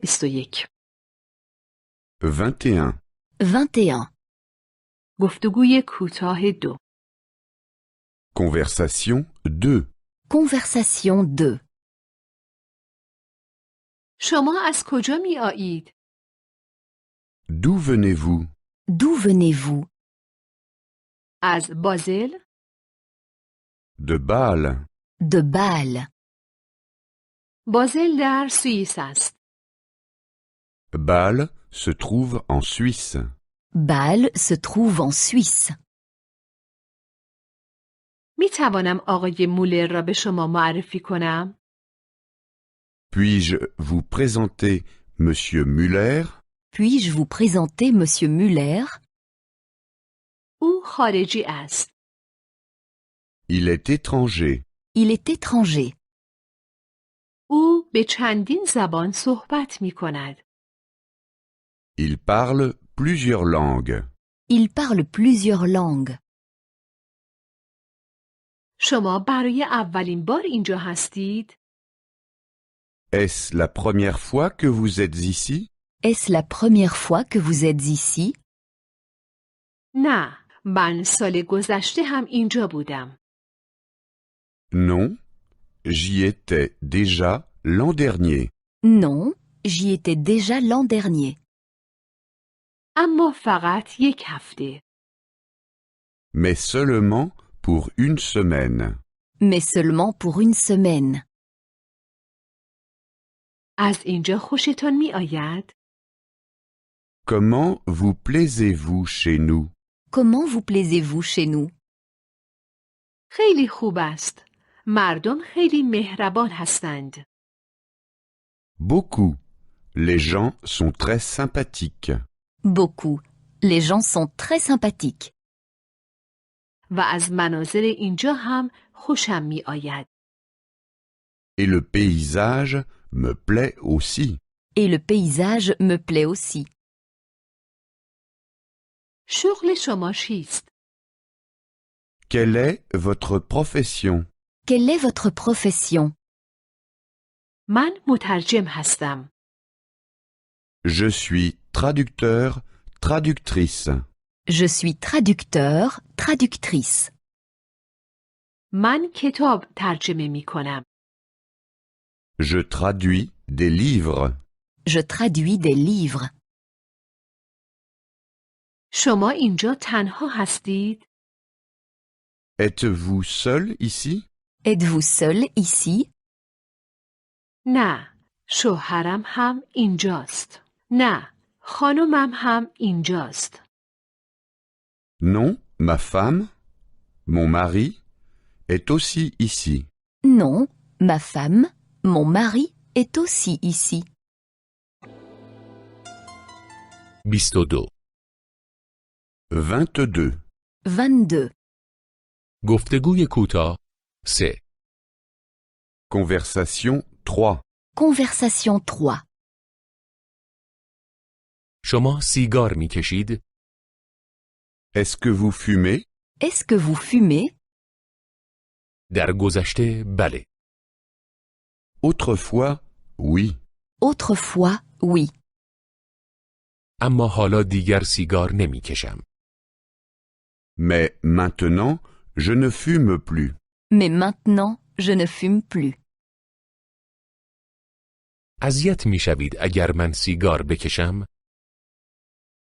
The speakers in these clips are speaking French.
21 21. 21. گفتگوی کوتاه 2 Conversation 2. Conversation 2. شما از کجا می آیید؟ D'où venez-vous? D'où venez-vous? از بازل؟ De Bâle. De Bâle. بازل در سوئیس است. Bâle se trouve en Suisse. Bâle se trouve en Suisse. می توانم آقای مولر را به شما معرفی کنم؟ Puis-je vous présenter Monsieur Müller? Puis-je vous présenter Monsieur Müller? او خارجی است. Il est étranger. Il est étranger. او به چندین زبان صحبت می کند. Il parle plusieurs langues. Il parle plusieurs langues. شما برای اولین بار اینجا هستید؟ Est-ce la première fois que vous êtes ici? Est-ce la première fois que vous êtes ici? نه، من سال گذشته هم اینجا بودم. Non, j'y étais déjà l'an dernier. Non, j'y étais déjà l'an dernier. اما فقط یک هفته. Mais seulement pour une semaine. Mais seulement pour une semaine. از اینجا خوشتان می آید؟ Comment vous plaisez-vous chez nous? Comment vous plaisez-vous chez nous? خیلی خوب است. مردم خیلی مهربان هستند. Beaucoup. Les gens sont très sympathiques. Beaucoup. Les gens sont très sympathiques. و از مناظر اینجا هم خوشم می آید. Et le paysage me plaît aussi. Et le paysage me plaît aussi. شغل شما چیست؟ Quelle est votre profession? Quelle est votre profession? من مترجم هستم. Je suis traducteur, traductrice. Je suis traducteur, traductrice. من کتاب ترجمه می کنم. Je traduis des livres. Je traduis des livres. شما اینجا تنها هستید؟ Êtes-vous seul ici? Êtes-vous seul ici? نه، شوهرم هم اینجاست. نه، خانمم هم اینجاست. Non, ma femme, mon mari, est aussi ici. Non, ma femme, mon mari est aussi ici. 22. 22. 22. گفتگوی کوتاه 3. Conversation 3. Conversation 3. شما سیگار می کشید؟ Est-ce que vous fumez? Est-ce que vous fumez? در گذشته بله. Autrefois, oui. Autrefois, oui. اما حالا دیگر سیگار نمی کشم. Mais maintenant, je ne fume plus. Mais maintenant, je ne fume plus. اذیت می شوید اگر من سیگار بکشم؟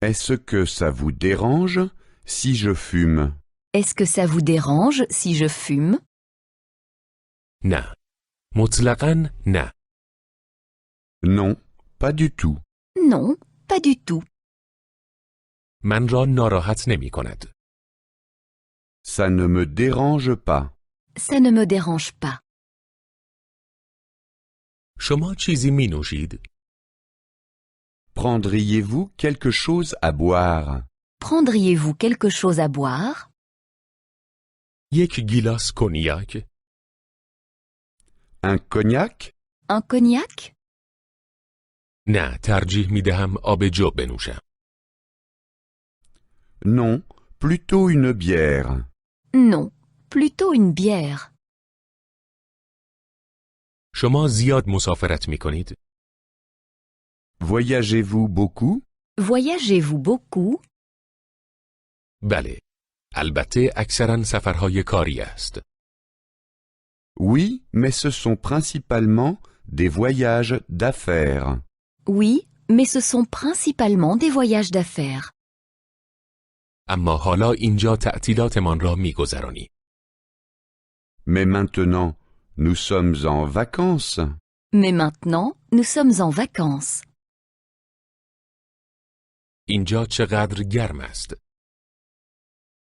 Est-ce que ça vous dérange si je fume? Est-ce que ça vous dérange si je fume? نه. مطلقاً نه. Non, pas du tout. Non, pas du tout. من را ناراحت نمی کند. Ça ne me dérange pas. Ça ne me dérange pas. شما چیزی می نوشید؟ Prendriez-vous quelque chose à boire? Prendriez-vous quelque chose à boire? یک گیلاس کنیاک؟ Un cognac? Un cognac? نه، ترجیح می دهم آب جو بنوشم. Non, plutôt une bière. Non, plutôt une bière. شما زیاد مسافرت می کنید؟ Voyagez-vous beaucoup? Voyagez-vous beaucoup? بله. البته اکثرا سفرهای کاری است. Oui, mais ce sont principalement des voyages d'affaires. Oui, mais ce sont principalement des voyages d'affaires. اما حالا اینجا تعطیلاتمان را می‌گذرانیم. Mais maintenant, nous sommes en vacances. Mais maintenant, nous sommes en vacances. اینجا چقدر گرم است.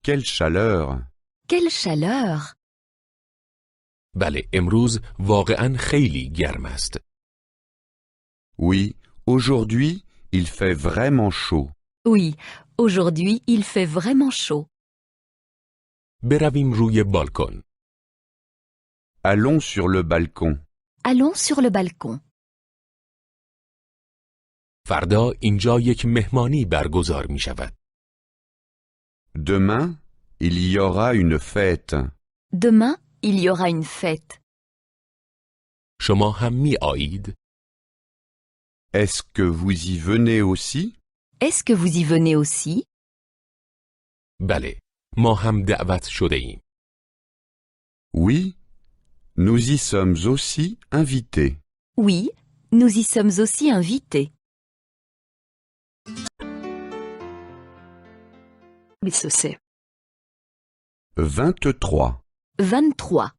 Quelle chaleur! Quelle chaleur! بله، امروز واقعاً خیلی گرم است. Oui, aujourd'hui, il fait vraiment chaud. Oui, aujourd'hui, il fait vraiment chaud. برویم روی بالکن. Allons sur le balcon. Allons sur le balcon. فردا اینجا یک مهمانی برگزار می شود. Demain, il y aura une fête. Demain, il y aura une fête. شما هم می آیید؟ Est-ce que vous y venez aussi? Est-ce que vous y venez aussi? بله، ما هم دعوت شده ایم. Oui, nous y sommes aussi invités. Oui, nous y sommes aussi invités. 23. 23. 23.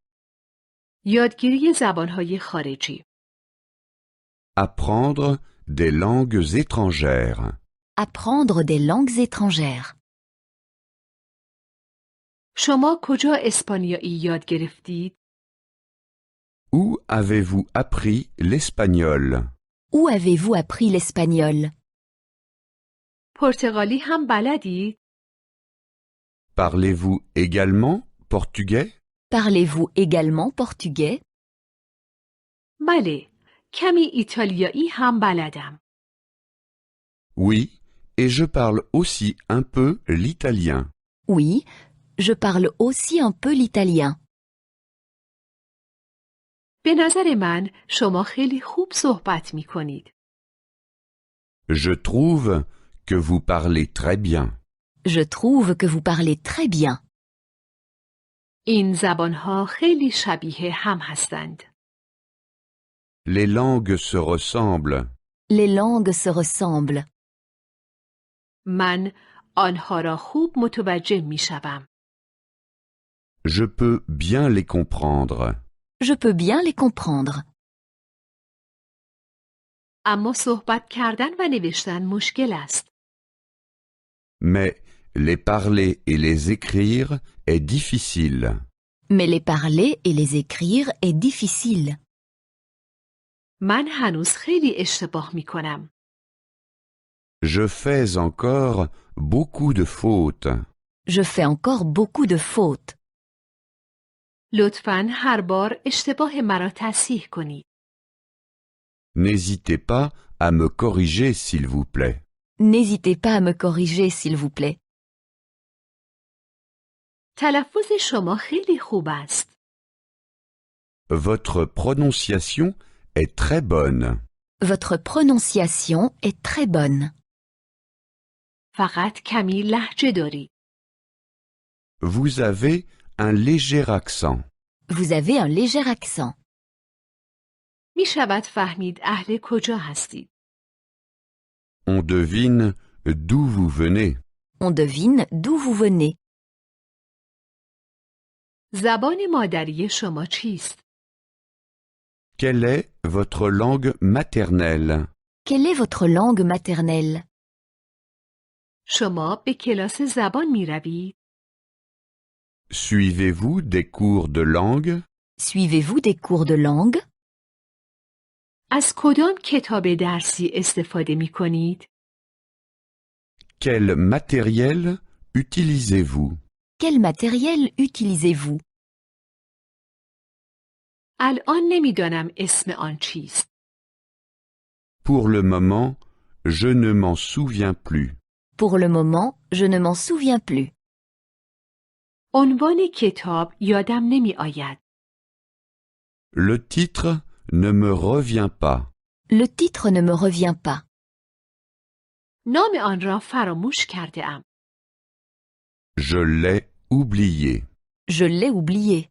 یادگیری زبانهای خارجی. Apprendre des langues étrangères. Apprendre des langues étrangères. شما کجا اسپانیایی یاد گرفتید؟ Où avez-vous appris l'espagnol? Où avez-vous appris l'espagnol? پرتغالی هم بلدید؟ Parlez-vous également portugais? Parlez-vous également portugais? بله، کمی ایتالیایی هم بلدم. Oui, et je parle aussi un peu l'italien. Oui, je parle aussi un peu l'italien. به نظر من شما خیلی خوب صحبت می کنید. Je trouve que vous parlez très bien. Je trouve que vous parlez très bien. این زبانها خیلی شبیه هم هستند. Les langues se ressemblent. Les langues se ressemblent. من آنها را خوب متوجه می شوم. Je peux bien les comprendre. Je peux bien les comprendre. اما صحبت کردن و نوشتن مشکل است. Mais les parler et les écrire est difficile. Mais les parler et les écrire est difficile. من هنوز خیلی اشتباه می کنم. Je fais encore beaucoup de fautes. Je fais encore beaucoup de fautes. لطفاً هر بار اشتباه مرا تصحیح کنید. N'hésitez pas à me corriger s'il vous plaît. N'hésitez pas à me corriger, s'il vous plaît. تلفظ شما خیلی خوب است. Votre prononciation est très bonne. Votre prononciation est très bonne. فقط کمی لهجه داری. Vous avez un léger accent. Vous avez un léger accent. می شود فهمید اهل کجا هستید. On devine d'où vous venez. On devine d'où vous venez. زبان مادری شما چیست؟ Quelle est votre langue maternelle? Quelle est votre langue maternelle? شما به کلاس زبان می روید؟ Suivez-vous des cours de langue? Suivez-vous des cours de langue? از کدام کتاب درسی استفاده می کنید؟ Quel matériel utilisez-vous? Quel matériel utilisez-vous? الان نمیدانم اسم آن چیست. Pour le moment, je ne m'en souviens plus. Pour le moment, je ne m'en souviens plus. عنوان کتاب یادم نمی آید. Le titre ne me revient pas. Le titre ne me revient pas. نام آن را فراموش کرده ام. Je l'ai oublié. Je l'ai oublié.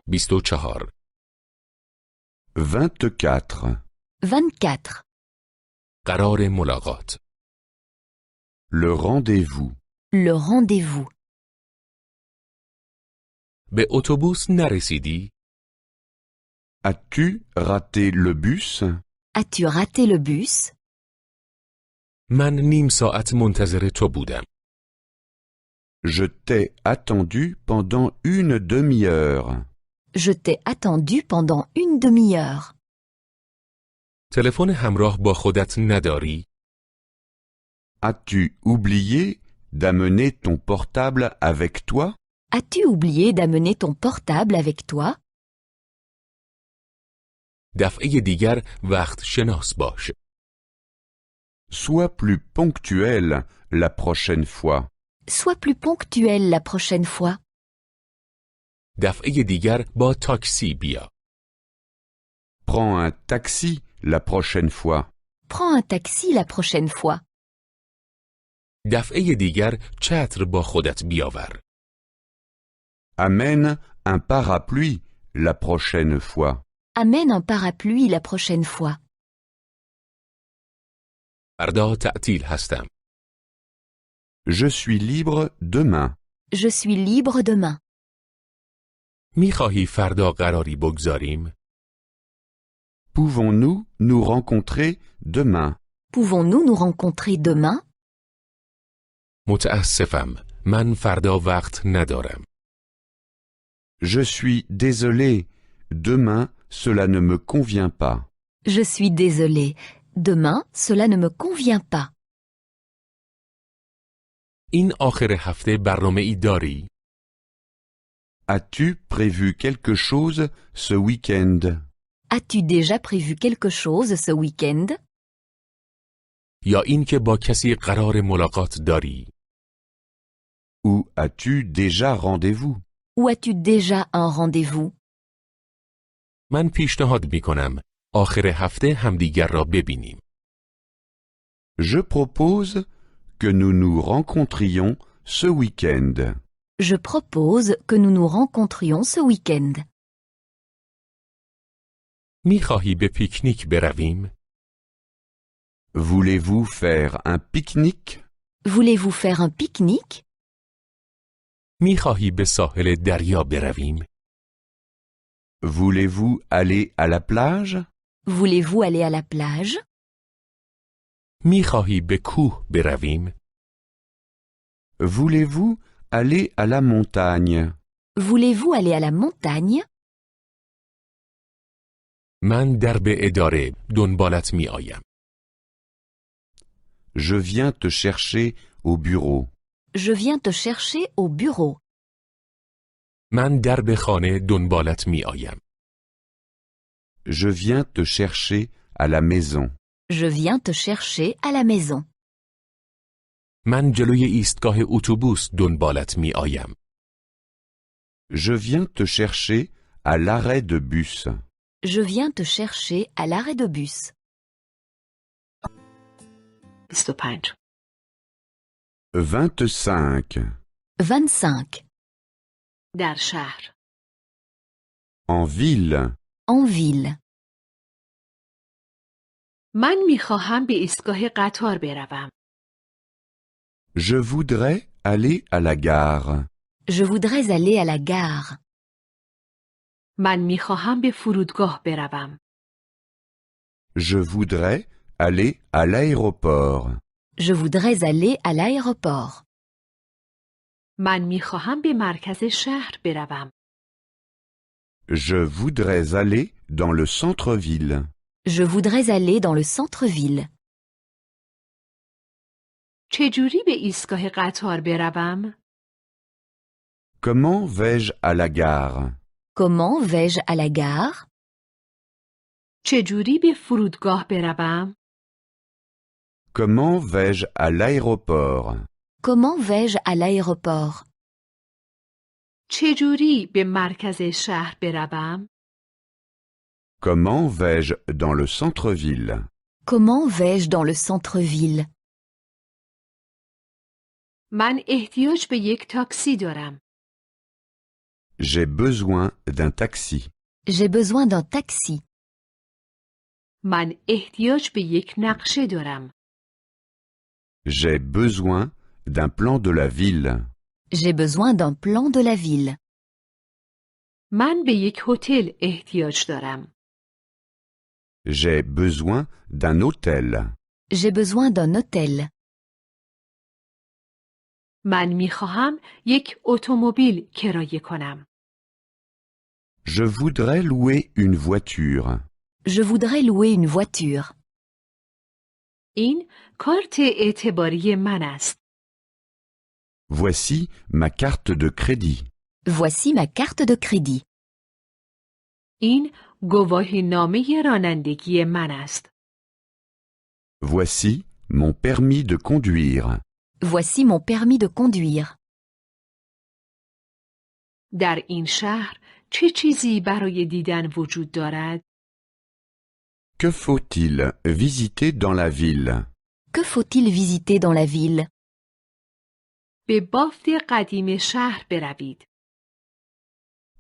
24. 24. 24. قرار ملاقات. Le rendez-vous. Le rendez-vous. به اتوبوس نرسیدی؟ As-tu raté le bus? As-tu raté le bus? من نیم ساعت منتظر تو بودم. Je t'ai attendu pendant une demi-heure. Je t'ai attendu pendant une demi-heure. تلفن همراه با خودت نداری؟ As-tu oublié d'amener ton portable avec toi? As-tu oublié d'amener ton portable avec toi? دفعه دیگر وقت شناس باش. Sois plus ponctuel la prochaine fois. Sois plus ponctuel la prochaine fois. دفعه دیگر با تاکسی بیا. Prends un taxi la prochaine fois. Prends un taxi la prochaine fois. دفعه دیگر چتر با خودت بیاور. Amène un parapluie la prochaine fois. Amène un parapluie la prochaine fois. فردا تعطیل هستم. Je suis libre demain. Je suis libre demain. میخواهی فردا قراری بگذاریم؟ Pouvons-nous nous rencontrer demain? Pouvons-nous nous rencontrer demain? متاسفم. من فردا وقت ندارم. Je suis désolé. Demain, cela ne me convient pas. Je suis désolé. Demain, cela ne me convient pas. این آخر هفته برنامه‌ای داری؟ As-tu prévu quelque chose ce week-end? As-tu déjà prévu quelque chose ce week-end? یا اینکه با کسی قرار ملاقات داری؟ Ou as-tu déjà rendez-vous? Ou as-tu déjà un rendez-vous? من پیشنهاد میکنم آخر هفته همدیگر را ببینیم. Je propose que nous nous rencontrions ce week-end. Je propose que nous nous rencontrions ce week-end. میخواهی به پیکنیک برویم؟ Voulez-vous faire un pique-nique? Voulez-vous faire un pique-nique? میخواهی به ساحل دریا برویم؟ Voulez-vous aller à la plage? Voulez-vous aller à la plage? میخواهی به کوه برویم؟ Voulez-vous aller à la montagne? Voulez-vous aller à la montagne? من در به اداره دنبالت می آیم. Je viens te chercher au bureau. Je viens te chercher au bureau. من در به خانه دنبالت می آیم. Je viens te chercher à la maison. Je viens te chercher à la maison. من جلوی ایستگاه اتوبوس دنبالت می آیم. Je viens te chercher à l'arrêt de bus. Je viens te chercher à l'arrêt de bus. 25. 25. 25. در شهر. En ville. En ville. من میخواهم به ایستگاه قطار بروم. Je voudrais aller à la gare. Je voudrais aller à la gare. من میخواهم به فرودگاه بروم. Je voudrais aller à l'aéroport. Je voudrais aller à l'aéroport. من میخواهم به مرکز شهر بروم. Je voudrais aller dans le centre-ville. Je voudrais aller dans le centre-ville. چجوری به ایستگاه قطار بروم؟ Comment vais-je à la gare? Comment vais-je à la gare? چجوری به فرودگاه بروم؟ Comment vais-je à l'aéroport? Comment vais-je à l'aéroport? چجوری به مرکز شهر بروم؟ Comment vais-je dans le centre-ville? Comment vais-je dans le centre-ville? من احتیاج به یک تاکسی دارم. J'ai besoin d'un taxi. J'ai besoin d'un taxi. من احتیاج به یک نقشه دارم. J'ai besoin d'un plan de la ville. J'ai besoin d'un plan de la ville. من به یک هتل احتیاج دارم. J'ai besoin d'un hôtel. J'ai besoin d'un hôtel. من میخواهم یک اتومبیل کرایه کنم. Je voudrais louer une voiture. Je voudrais louer une voiture. این کارت اعتباری من است. Voici ma carte de crédit. Voici ma carte de crédit. این گواهی نامه رانندگی من است. Voici mon permis de conduire. Voici mon permis de conduire. در این شهر چه چیزی برای دیدن وجود دارد؟ Que faut-il visiter dans la ville? Que faut-il visiter dans la ville? به بافت قدیم شهر بروید.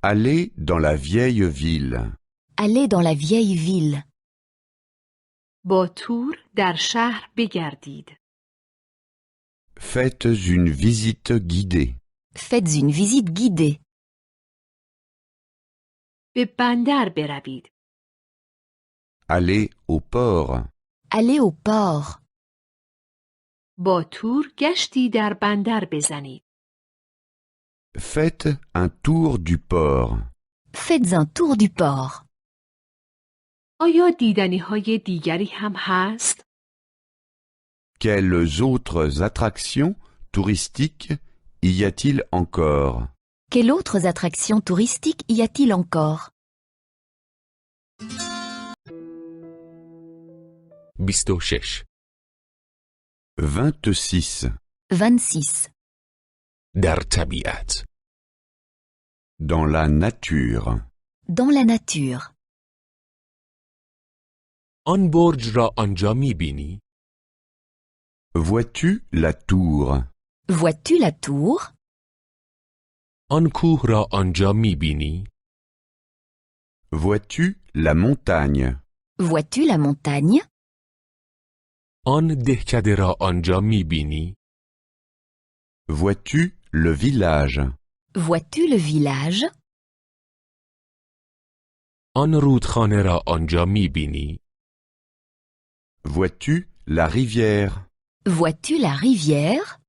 Allez dans la vieille ville. Allez dans la vieille ville. با تور در شهر بگردید. Faites une visite guidée. Faites une visite guidée. به بندر بروید. Allez au port. Allez au port. با تور گشتی در بندر بزنید. Faites un tour du port. Faites un tour du port. آیا دیدنی های دیگری هم هست؟ Quelles autres attractions touristiques y a-t-il encore? Quelles autres attractions touristiques y a-t-il encore? 26. 26. 26. در طبیعت. Dans la nature. Dans la nature. آن برج را آنجا می‌بینی؟ Vois-tu la tour? Vois-tu la tour? آن کوه را آنجا می‌بینی؟ Vois-tu la montagne? Vois-tu la montagne? آن دهکده را آنجا می‌بینی؟ Vois-tu le village? Vois-tu le village? آن رودخانه را آنجا می‌بینی؟ Vois-tu la rivière? Vois-tu la rivière?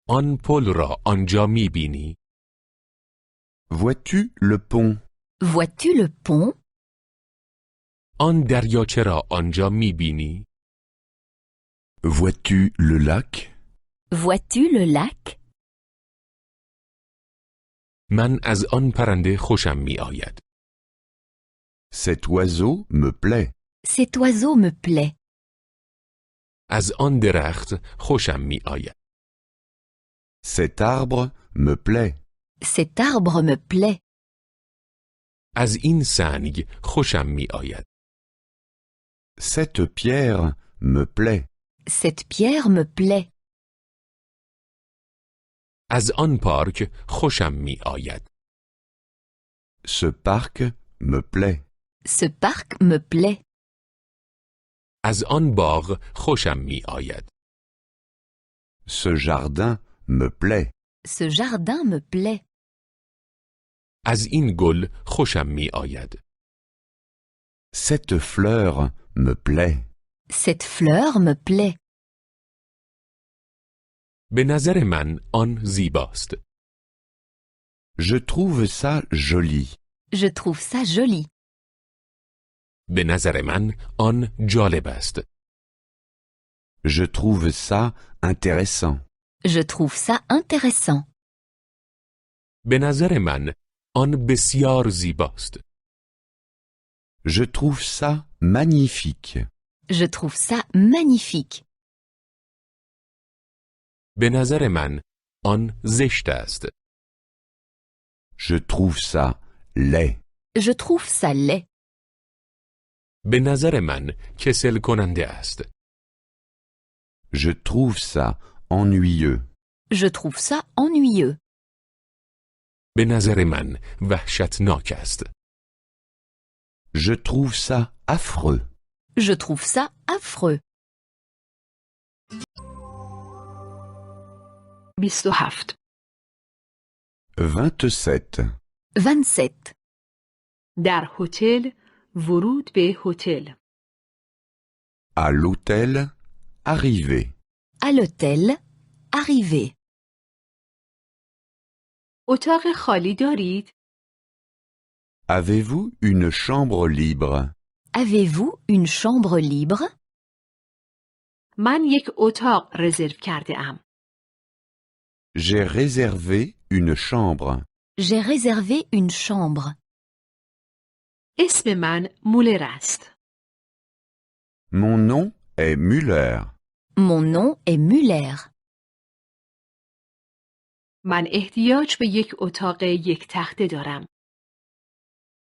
آن پل را آنجا می‌بینی؟ Vois-tu le pont? Vois-tu le pont? آن دریاچه را آنجا می‌بینی؟ Vois-tu le lac? Vois-tu le lac? من از آن پرنده خوشم می‌آید. Cet oiseau me plaît. Cet oiseau me plaît. از آن درخت خوشم می‌آید. Cet arbre me plaît. Cet arbre me plaît. از این سنگ خوشم می‌آید. Cette pierre me plaît. Cette pierre me plaît. از آن پارک خوشم می‌آید. Ce parc me plaît. Ce parc me plaît. از آن باغ خوشم می‌آید. Ce jardin me plaît. Ce jardin me plaît. از این گل خوشم می‌آید. Cette fleur me plaît. Cette fleur me plaît. به نظر من آن زیباست. Je trouve ça joli. Je trouve ça joli. به نظر من آن جالب است. Je trouve ça intéressant. Je trouve ça intéressant. به نظر من آن بسیار زیباست. Je trouve ça magnifique. Je trouve ça magnifique. به نظر من آن زشت است. Je trouve ça laid. Je trouve ça laid. به نظر من کسل کننده است. Je trouve ça ennuyeux. Je trouve ça ennuyeux. به نظر من وحشتناک است. Je trouve ça affreux. Je trouve ça affreux. 27. 27. 27. در هتل ورود به هتل. À l'hôtel, arrivé. À l'hôtel, arrivé. اتاق خالی دارید؟ Avez-vous une chambre libre? Avez-vous une chambre libre? من یک اتاق رزرو کرده ام. J'ai réservé une chambre. J'ai réservé une chambre. اسم من مولر است. Mon nom est Müller. Mon nom est Muller. من احتیاج به یک اتاق یک تخته دارم.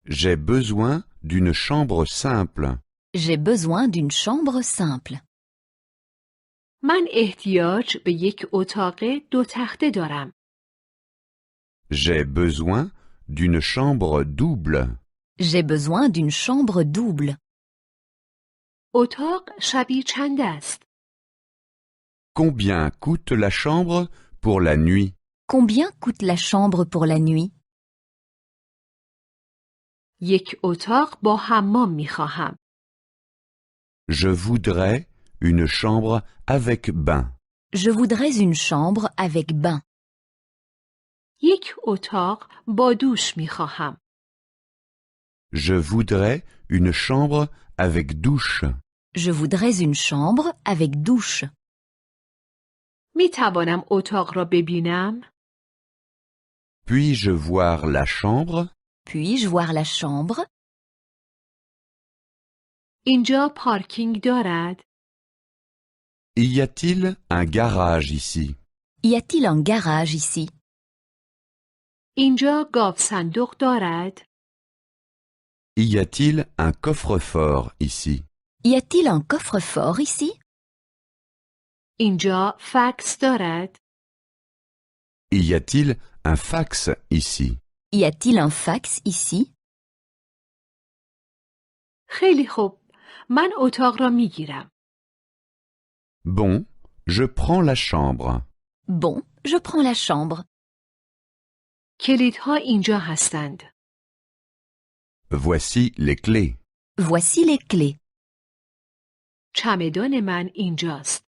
J'ai besoin d'une chambre simple. J'ai besoin d'une chambre simple. من احتیاج به یک اتاق دو تخته دارم. J'ai besoin d'une chambre double. J'ai besoin d'une chambre double. اتاق شبی چند است؟ Combien coûte la chambre pour la nuit? Combien coûte la chambre pour la nuit? یک اتاق با حمام می خواهم. Je voudrais une chambre avec bain. Je voudrais une chambre avec bain. یک اتاق با دوش می خواهم. Je voudrais une chambre avec douche. Je voudrais une chambre avec douche. می توانم اتاق را ببینم؟ Puis-je voir la chambre? Puis-je voir la chambre? اینجا پارکینگ دارد؟ Y a-t-il un garage ici? Y a-t-il un garage ici? اینجا گاو صندوق دارد؟ Y a-t-il un coffre-fort ici? Y a-t-il un coffre-fort ici? اینجا فکس دارد؟ Y a-t-il un fax ici? Y a-t-il un fax ici? خیلی خوب. من اتاق را می گیرم. Bon, je prends la chambre. Bon, je prends la chambre. کلیدها اینجا هستند. Voici les clés. Voici les clés. چمدان من اینجاست.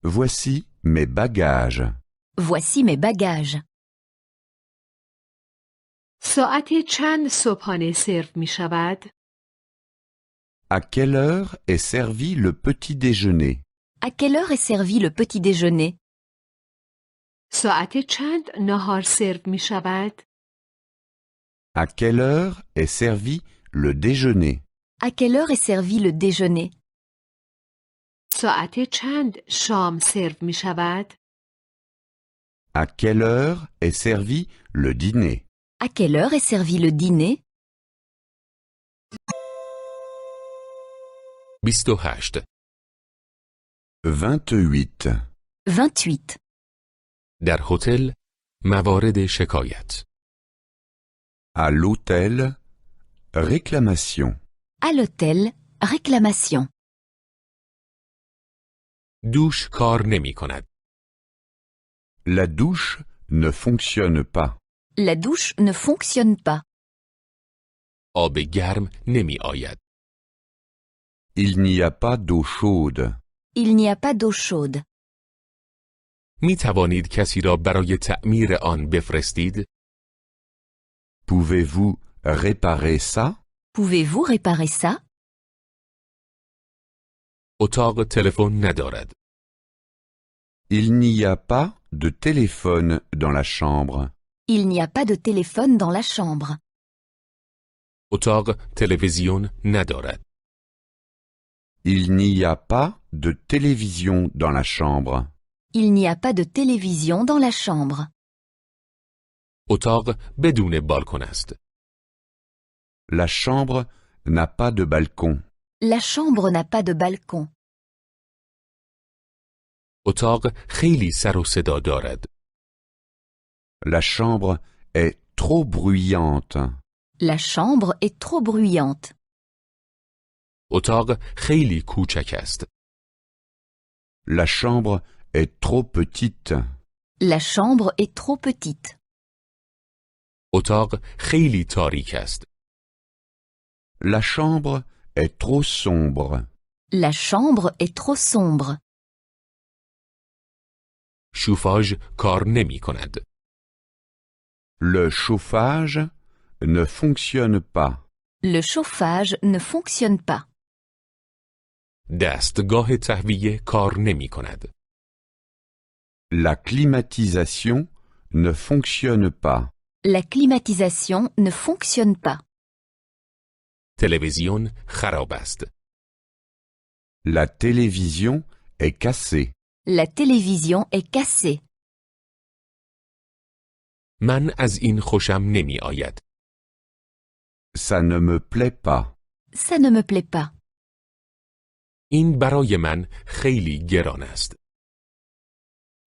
Voici mes bagages. Voici mes bagages. ساعت چند صبحانه سرو می شود؟ À quelle heure est servi le petit déjeuner? À quelle heure est servi le petit déjeuner? ساعت چند نهار سرو می شود؟ À quelle heure est servi le déjeuner? À quelle heure est servi le déjeuner? ساعت چند شام سرو می شود؟ À quelle heure est servi le dîner? À quelle heure est servi le dîner? 28. 28. 28. در هتل موارد شکایت. À l'hôtel, réclamation. À l'hôtel, réclamation. دوش کار نمی کند. La douche ne fonctionne pas. La douche ne fonctionne pas. آب گرم نمی آید. Il n'y a pas d'eau chaude. Il n'y a pas d'eau chaude. می توانید کسی را برای تعمیر آن بفرستید؟ Pouvez-vous réparer ça? Pouvez-vous réparer ça? اتاق تلفن ندارد. Il n'y a pas de téléphone dans la chambre. Il n'y a pas de téléphone dans la chambre. اتاق تلویزیون ندارد. Il n'y a pas de télévision dans la chambre. Il n'y a pas de télévision dans la chambre. اتاق بدون بالکن است. La chambre n'a pas de balcon. La chambre n'a pas de balcon. اتاق خیلی سر و صدا دارد. La chambre est trop bruyante. La chambre est trop bruyante. اتاق خیلی کوچک است. La chambre est trop petite. La chambre est trop petite. اتاق خیلی تاریک است. La chambre est trop sombre. La chambre est trop sombre. شوفاژ کار نمی کند. Le chauffage ne fonctionne pas. Le chauffage ne fonctionne pas. دستگاه تهویه کار نمی کند. La climatisation ne fonctionne pas. La climatisation ne fonctionne pas. تلویزیون خراب است. La télévision est cassée. La télévision est cassée. من از این خوشم نمی آید. Ça ne me plaît pas. Ça ne me plaît pas. این برای من خیلی گران است.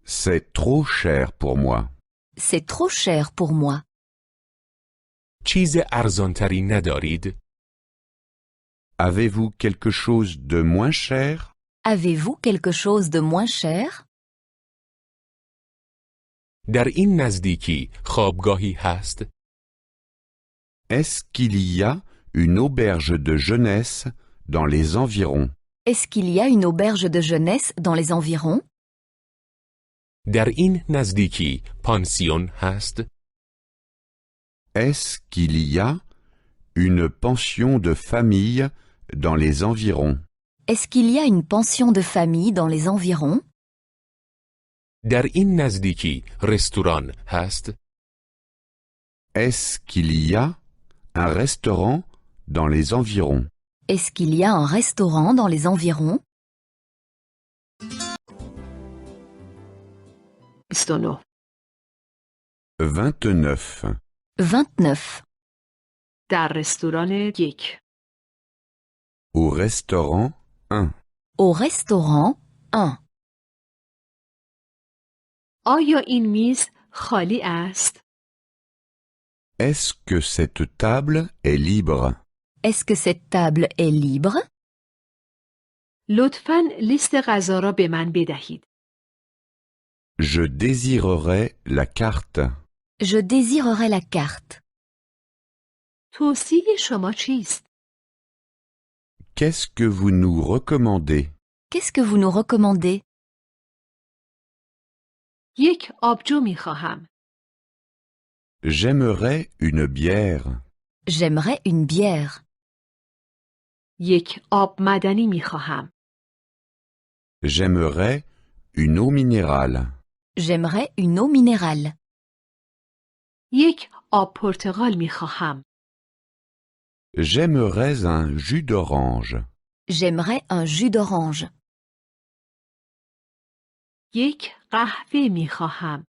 C'est trop cher pour moi. C'est trop cher pour moi. چیز ارزانتری ندارید؟ Avez-vous quelque chose de moins cher? Avez-vous quelque chose de moins cher? در این نزدیکی خوابگاهی هست؟ Est-ce qu'il y a une auberge de jeunesse dans les environs? Est-ce qu'il y a une auberge de jeunesse dans les environs? در این نزدیکی پانسیون هست؟ Est-ce qu'il y a une pension de famille dans les environs? Est-ce qu'il y a une pension de famille dans les environs? در این نزدیکی رستوران هست؟ Est-ce qu'il y a un restaurant dans les environs? Est-ce qu'il y a un restaurant dans les environs? 29. 29. 29. در رستوران 1. Au restaurant 1. Au restaurant 1. آیا این میز خالی است؟ Est-ce que cette table est libre? Est-ce que cette table est libre? لطفاً لیست غذا را به من بدهید. Je désirerais la carte. Je désirerais la carte. توصیه شما چیست؟ Qu'est-ce que vous nous recommandez? Qu'est-ce que vous nous recommandez? یک آبجو می خواهم. J'aimerais une bière. J'aimerais une bière. یک آب معدنی می خواهم. J'aimerais une eau minérale. J'aimerais une eau minérale. یک آب پرتقال می خواهم. J'aimerais un jus d'orange. J'aimerais un jus d'orange. یک قهوه می خواهم.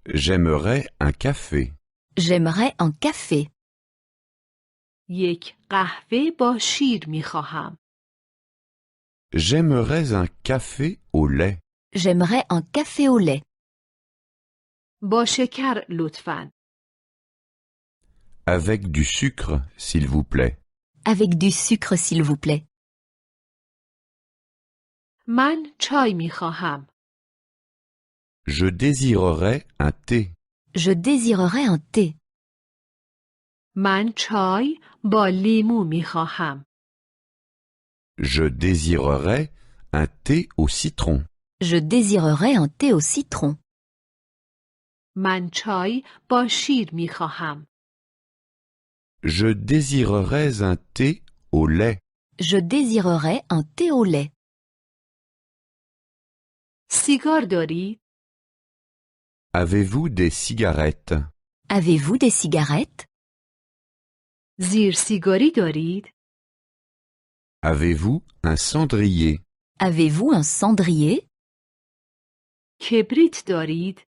J'aimerais un café. J'aimerais un café. یک قهوه با شیر می خواهم. J'aimerais un café au lait. J'aimerais un café au lait. با شکر لطفاً. Avec du sucre, s'il vous plaît. Avec du sucre, s'il vous plaît. من چای می خواهم. Je désirerais un thé. Je désirerais un thé. من چای با لیمو می خواهم. Je désirerais un thé au citron. Je désirerais un thé au citron. من چای با شیر می خواهم. Je désirerais un thé au lait. Je désirerais un thé au lait. سیگار دارید؟ Avez-vous des cigarettes? Avez-vous des cigarettes? زیر سیگاری دارید؟ Avez-vous un cendrier? Avez-vous un cendrier? کبریت دارید؟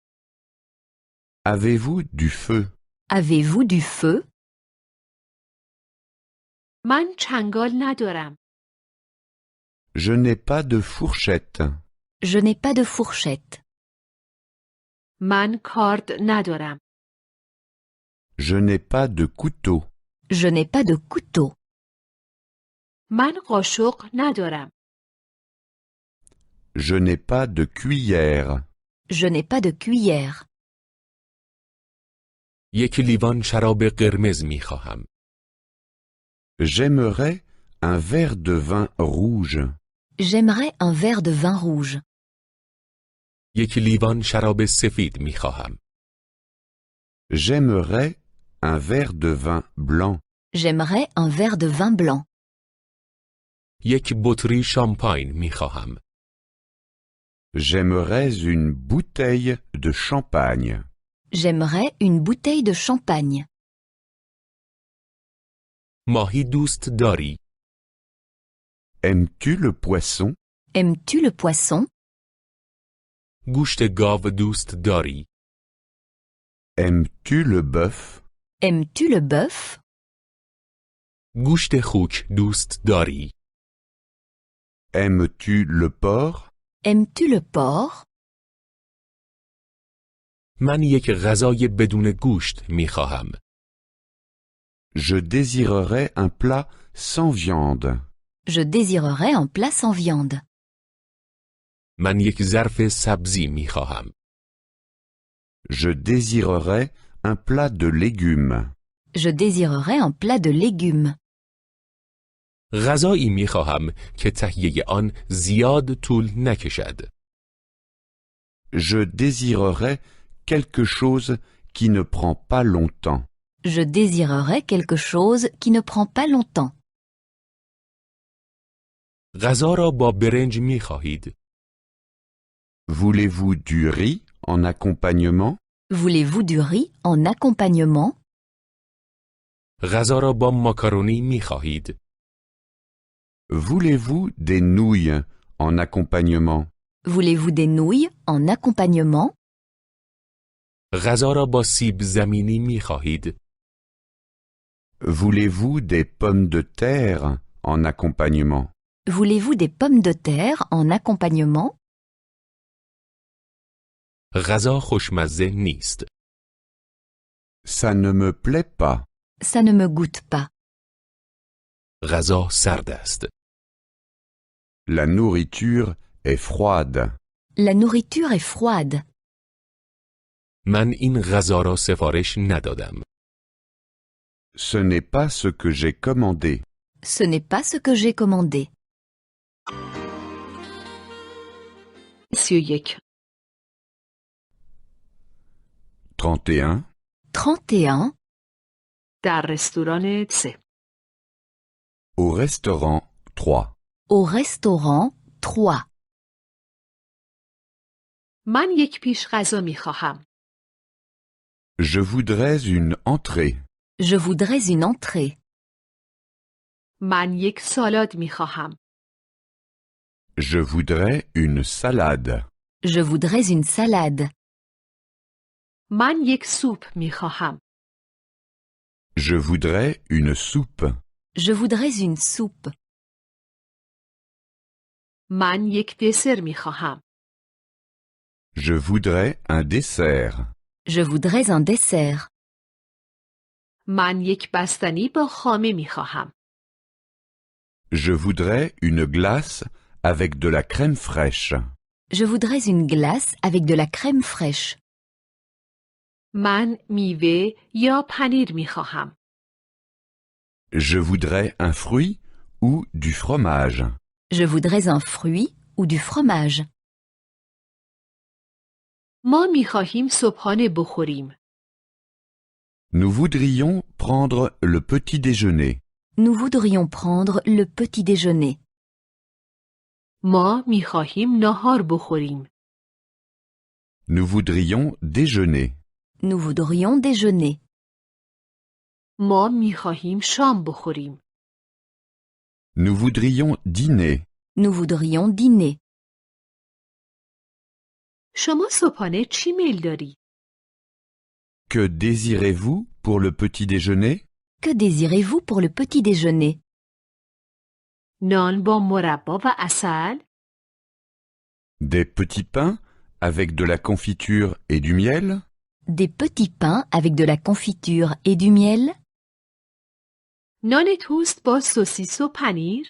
Avez-vous du feu? Avez-vous du feu? من چنگال ندارم. Je n'ai pas de fourchette. Je n'ai pas de fourchette. من کارد ندارم. Je n'ai pas de couteau. Je n'ai pas de couteau. من قاشق ندارم. Je n'ai pas de cuillère. Je n'ai pas de cuillère. یک لیوان شراب قرمز می خواهم. J'aimerais un verre de vin rouge. J'aimerais un verre de vin rouge. یک لیوان شراب سفید می خواهم. J'aimerais un verre de vin blanc. J'aimerais un verre de vin blanc. یک بطری شامپاین می خواهم. J'aimerais une bouteille de champagne. J'aimerais une bouteille de champagne. ماهی دوست داری؟ Aimes-tu le poisson? Aimes-tu le poisson? گوشت گاو دوست داری؟ Aimes-tu le bœuf? Aimes-tu le bœuf? گوشت خوک دوست داری؟ Aimes-tu le porc? Aimes-tu le porc? من یک غذای بدون گوشت می خواهم. Je désirerais un plat sans viande. Je désirerais un plat sans viande. من یک ظرف سبزی می خواهم. Je désirerais un plat de légumes. Je désirerais un plat de légumes. غذایی می خواهم که تهیه آن زیاد طول نکشد. Je désirerais quelque chose qui ne prend pas longtemps. Je désirerais quelque chose qui ne prend pas longtemps. غذا را با برنج می خواهید؟ Voulez-vous du riz en accompagnement? Voulez-vous du riz en accompagnement? غذا را با ماکارونی می خواهید؟ Voulez-vous des nouilles en accompagnement? Voulez-vous des nouilles en accompagnement? غذا را با سیب زمینی می خواهید؟ Voulez-vous des pommes de terre en accompagnement? Voulez-vous des pommes de terre en accompagnement? غذا خوشمزه نیست. Ça ne me plaît pas. Ça ne me goûte pas. غذا سرد است. La nourriture est froide. La nourriture est froide. من این غذا را سفارش ندادم. Ce n'est pas ce que j'ai commandé. Ce n'est pas ce que j'ai commandé. 31. 31. 31. در رستوران 3. Au restaurant 3. Au restaurant 3. من یک پیش غذا می خواهم. Je voudrais une entrée. Je voudrais une entrée. من یک سالاد می خواهم. Je voudrais une salade. Je voudrais une salade. من یک سوپ می خواهم. Je voudrais une soupe. Je voudrais une soupe. من یک دسر می خواهم. Je voudrais un dessert. Je voudrais un dessert. من یک بستنی با خامه می خواهم. Je voudrais une glace avec de la crème fraîche. Je voudrais une glace avec de la crème fraîche. من میوه یا پنیر می خواهم. Je voudrais un fruit ou du fromage. Je voudrais un fruit ou du fromage. ما می خواهیم صبحانه بخوریم. Nous voudrions prendre le petit déjeuner. Nous voudrions prendre le petit déjeuner. ما می خواهیم ناهار بخوریم. Nous voudrions déjeuner. Nous voudrions déjeuner. ما می خواهیم شام بخوریم. Nous voudrions dîner. Nous voudrions dîner. شما صبحانه چی میل داری؟ Que désirez-vous pour le petit déjeuner? Que désirez-vous pour le petit déjeuner? نان با مربا و عسل. Des petits pains avec de la confiture et du miel. Des petits pains avec de la confiture et du miel. نان توست با سوسیس و پنیر.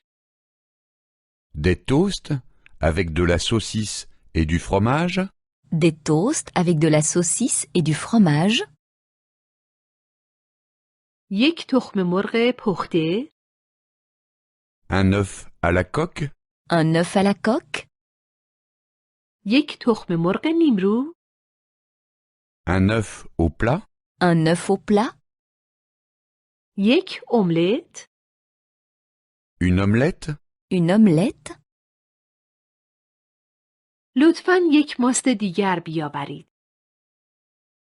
Des toasts avec de la saucisse et du fromage. Des toasts avec de la saucisse et du fromage. یک تخم مرغ پخته. Un œuf à la coque. Un œuf à la coque. یک تخم مرغ نیمرو. Un œuf au plat. Un œuf au plat. یک املت. Une omelette. Une omelette. لطفاً یک ماست دیگر بیاورید.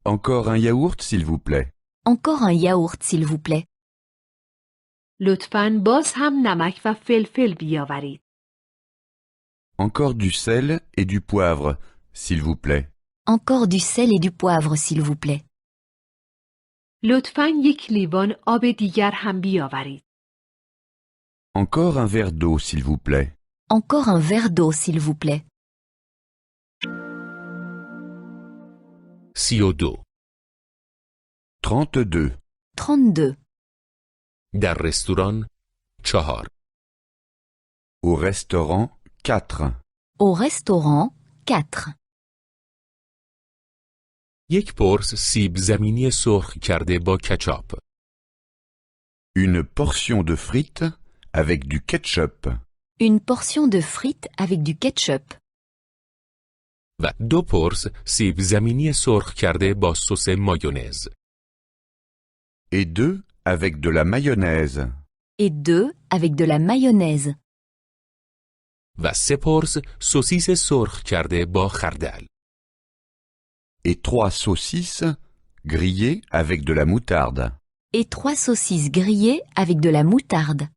Encore un yaourt s'il vous plaît. Encore un yaourt s'il vous plaît. لطفاً باز هم نمک و فلفل بیاورید. Encore du sel et du poivre s'il vous plaît. Encore du sel et du poivre s'il vous plaît. لطفاً یک لیوان آب دیگر هم بیاورید. Encore un verre d'eau s'il vous plaît. Encore un verre d'eau s'il vous plaît. 32. 32. 32. در رستوران 4. Au restaurant 4. Au restaurant 4. یک پرس سیب زمینی سرخ کرده با کچاپ. Une portion de frites avec du ketchup. Une portion de frites avec du ketchup. و 2 پرس سیب زمینی سرخ کرده با سس مایونز. Et 2 avec de la mayonnaise. Et 2 avec de la mayonnaise. و 3 پرس سوسیس سرخ کرده با خردل. Et 3 saucisses grillées avec de la moutarde. Et 3 saucisses grillées avec de la moutarde.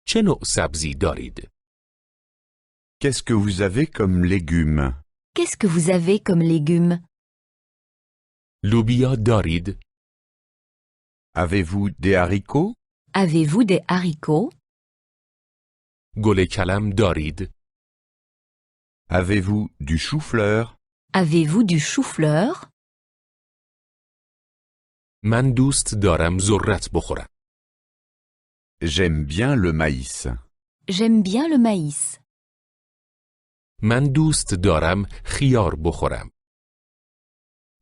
چه نوع سبزی دارید؟ Qu'est-ce que vous avez comme légumes? Qu'est-ce que vous avez comme légumes? لوبیا دارید؟ Avez-vous des haricots? Avez-vous des haricots? گل کلم دارید؟ Avez-vous du chou-fleur? Avez-vous du chou-fleur? من دوست دارم ذرت بخورم. J'aime bien le maïs. J'aime bien le maïs. من دوست دارم خیار بخورم.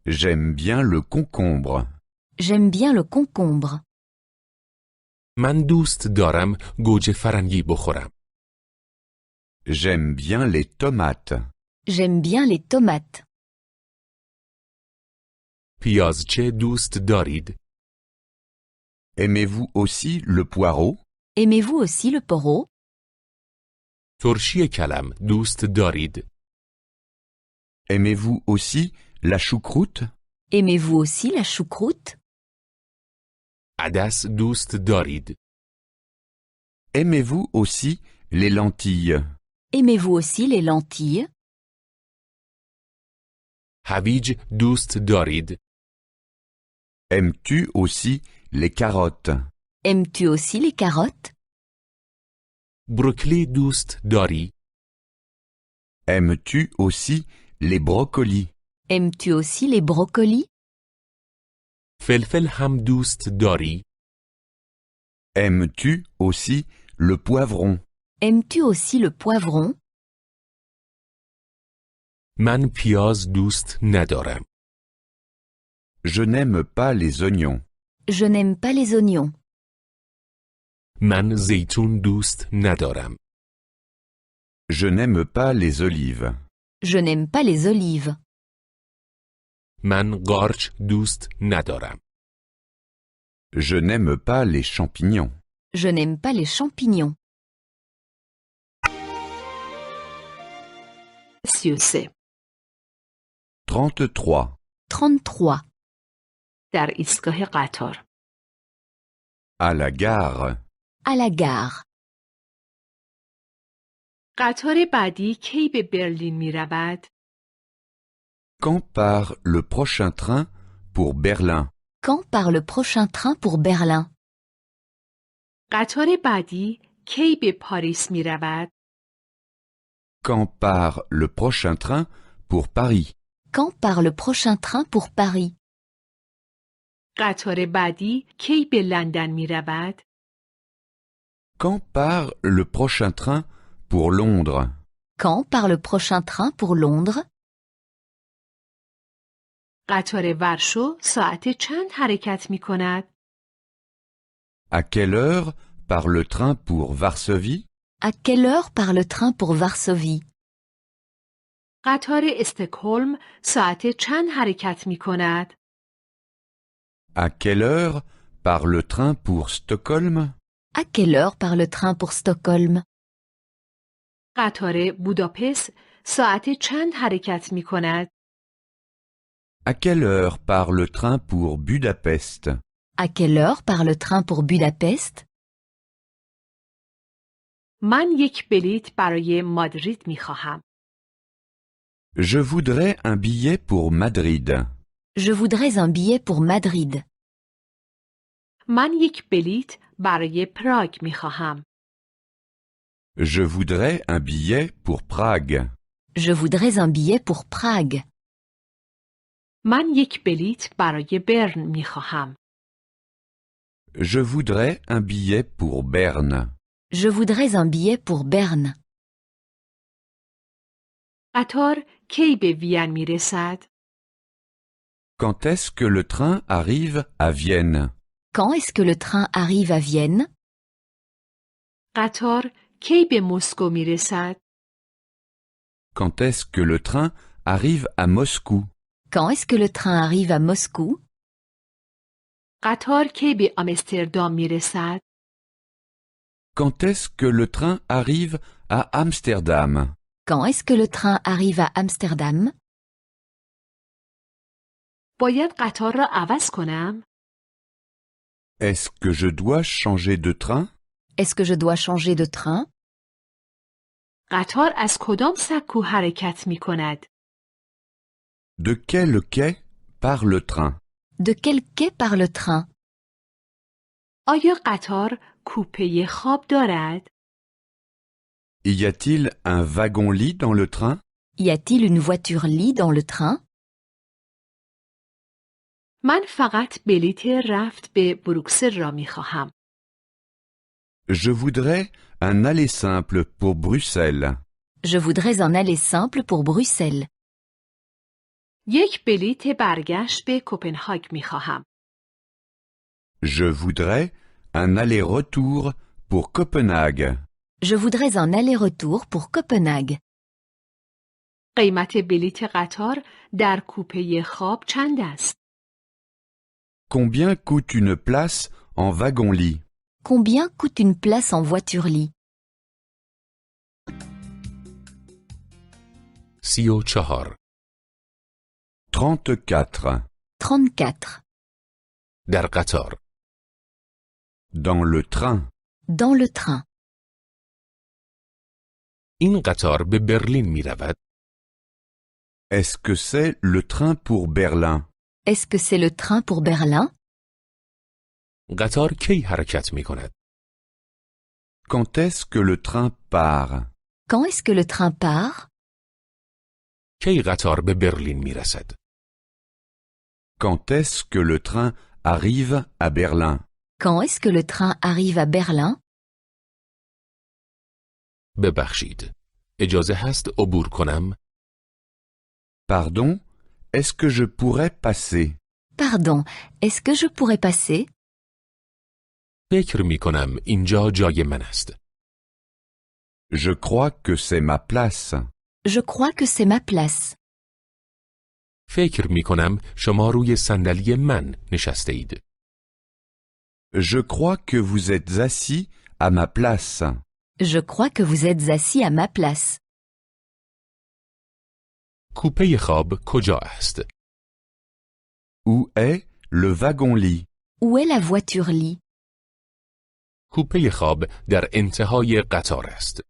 J'aime bien le concombre. J'aime bien le concombre. من دوست دارم گوجه فرنگی بخورم. J'aime bien les tomates. J'aime bien les tomates. پیازچه دوست دارید؟ Aimez-vous aussi le poireau? Aimez-vous aussi le poireau? ترشی کلم دوست دارید؟ Aimez-vous aussi la choucroute? Aimez-vous aussi la choucroute? عدس دوست دارید؟ Aimez-vous aussi les lentilles? Aimez-vous aussi les lentilles? هویج دوست دارید؟ Aimes-tu aussi les carottes? Aimes-tu aussi les carottes? بروکلی دوست داری؟ Aimes-tu aussi les brocolis? Aimes-tu aussi les brocolis? فلفل هم دوست داری؟ Aimes-tu aussi le poivron? Aimes-tu aussi le poivron? من پیاز دوست ندارم. Je n'aime pas les oignons. Je n'aime pas les oignons. من زیتون دوست ندارم. Je n'aime pas les olives. Je n'aime pas les olives. من قارچ دوست ندارم. Je n'aime pas les champignons. Je n'aime pas les champignons. 33. 33. 33. در ایستگاه قطار. À la gare. À la gare. قطار بعدی کی به برلین می رود؟ Quand part le prochain train pour Berlin? Quand part le prochain train pour Berlin? قطار بعدی کی به پاریس می رود؟ Quand part le prochain train pour Paris? Quand part le prochain train pour Paris? قطار بعدی کی به لندن می رود؟ Quand part le prochain train pour Londres? Quand part le prochain train pour Londres? قطار ورشو ساعت چند حرکت می کند؟ À quelle heure part le train pour Varsovie? À quelle heure part le train pour Varsovie? قطار استکهلم ساعت چند حرکت می کند؟ À quelle heure part le train pour Stockholm? À quelle heure part le train pour Stockholm? قطار بوداپست ساعت چند حرکت می کند؟ À quelle heure part le train pour Budapest? À quelle heure part le train pour Budapest? من یک بلیت برای مادرید می خواهم. Je voudrais un billet pour Madrid. Je voudrais un billet pour Madrid. من یک بلیت برای پراگ می خواهم. Je voudrais un billet pour Prague. Je voudrais un billet pour Prague. من یک بلیت برای برن می خواهم. Je voudrais un billet pour Berne. Je voudrais un billet pour Berne. قطار کی به وین می رسد؟ Quand est-ce que le train arrive à Vienne? Quand est-ce que le train arrive à Vienne? قطار کی به مسکو می رسد؟ Quand est-ce que le train arrive à Moscou? Quand est-ce que le train arrive à Moscou? قطار کی به آمستردام می رسد؟ Quand est-ce que le train arrive à Amsterdam? Quand est-ce que le train arrive à Amsterdam? باید قطار را عوض کنم؟ Est-ce que je dois changer de train? Est-ce que je dois changer de train? قطار از کدام سکو حرکت می کند؟ De quel quai part le train? De quel quai part le train? آیا قطار کوپه خواب دارد؟ Y a-t-il un wagon-lit dans le train? Y a-t-il une voiture-lit dans le train? من فقط بلیت رفت به بروکسل را می خواهم. Je voudrais un aller simple pour Bruxelles. Je voudrais un aller simple pour Bruxelles. یک بلیت برگشت به کوپنهاگ می خواهم. Je voudrais un aller-retour pour Copenhague. Je voudrais un aller-retour pour Copenhague. قیمت بلیت قطار در کوپه خواب چند است؟ Combien coûte une place en wagon-lit? Combien coûte une place en voiture-lit? 34. 34. 34. در قطار. Dans le train. Dans le train. این قطار به برلین می رود. Est-ce que c'est le train pour Berlin? Est-ce que c'est le train pour Berlin? قطار کی حرکت می کند؟ Quand est-ce que le train part? Quand est-ce que le train part? کی قطار به برلین می رسد؟ Quand est-ce que le train arrive à Berlin? Quand est-ce que le train arrive à Berlin? ببخشید. اجازه هست عبور کنم؟ Pardon, est-ce que je pourrais passer? Pardon, est-ce que je pourrais passer? فکر می کنم اینجا جای من است. Je crois que c'est ma place. Je crois que c'est ma place. فکر می کنم شما روی صندلی من نشسته اید. Je crois que vous êtes assis à ma place. Je crois que vous êtes assis à ma place. کوپه خواب کجا است؟ Où est le wagon-lit? Où est la voiture-lit? کوپه خواب در انتهای قطار است.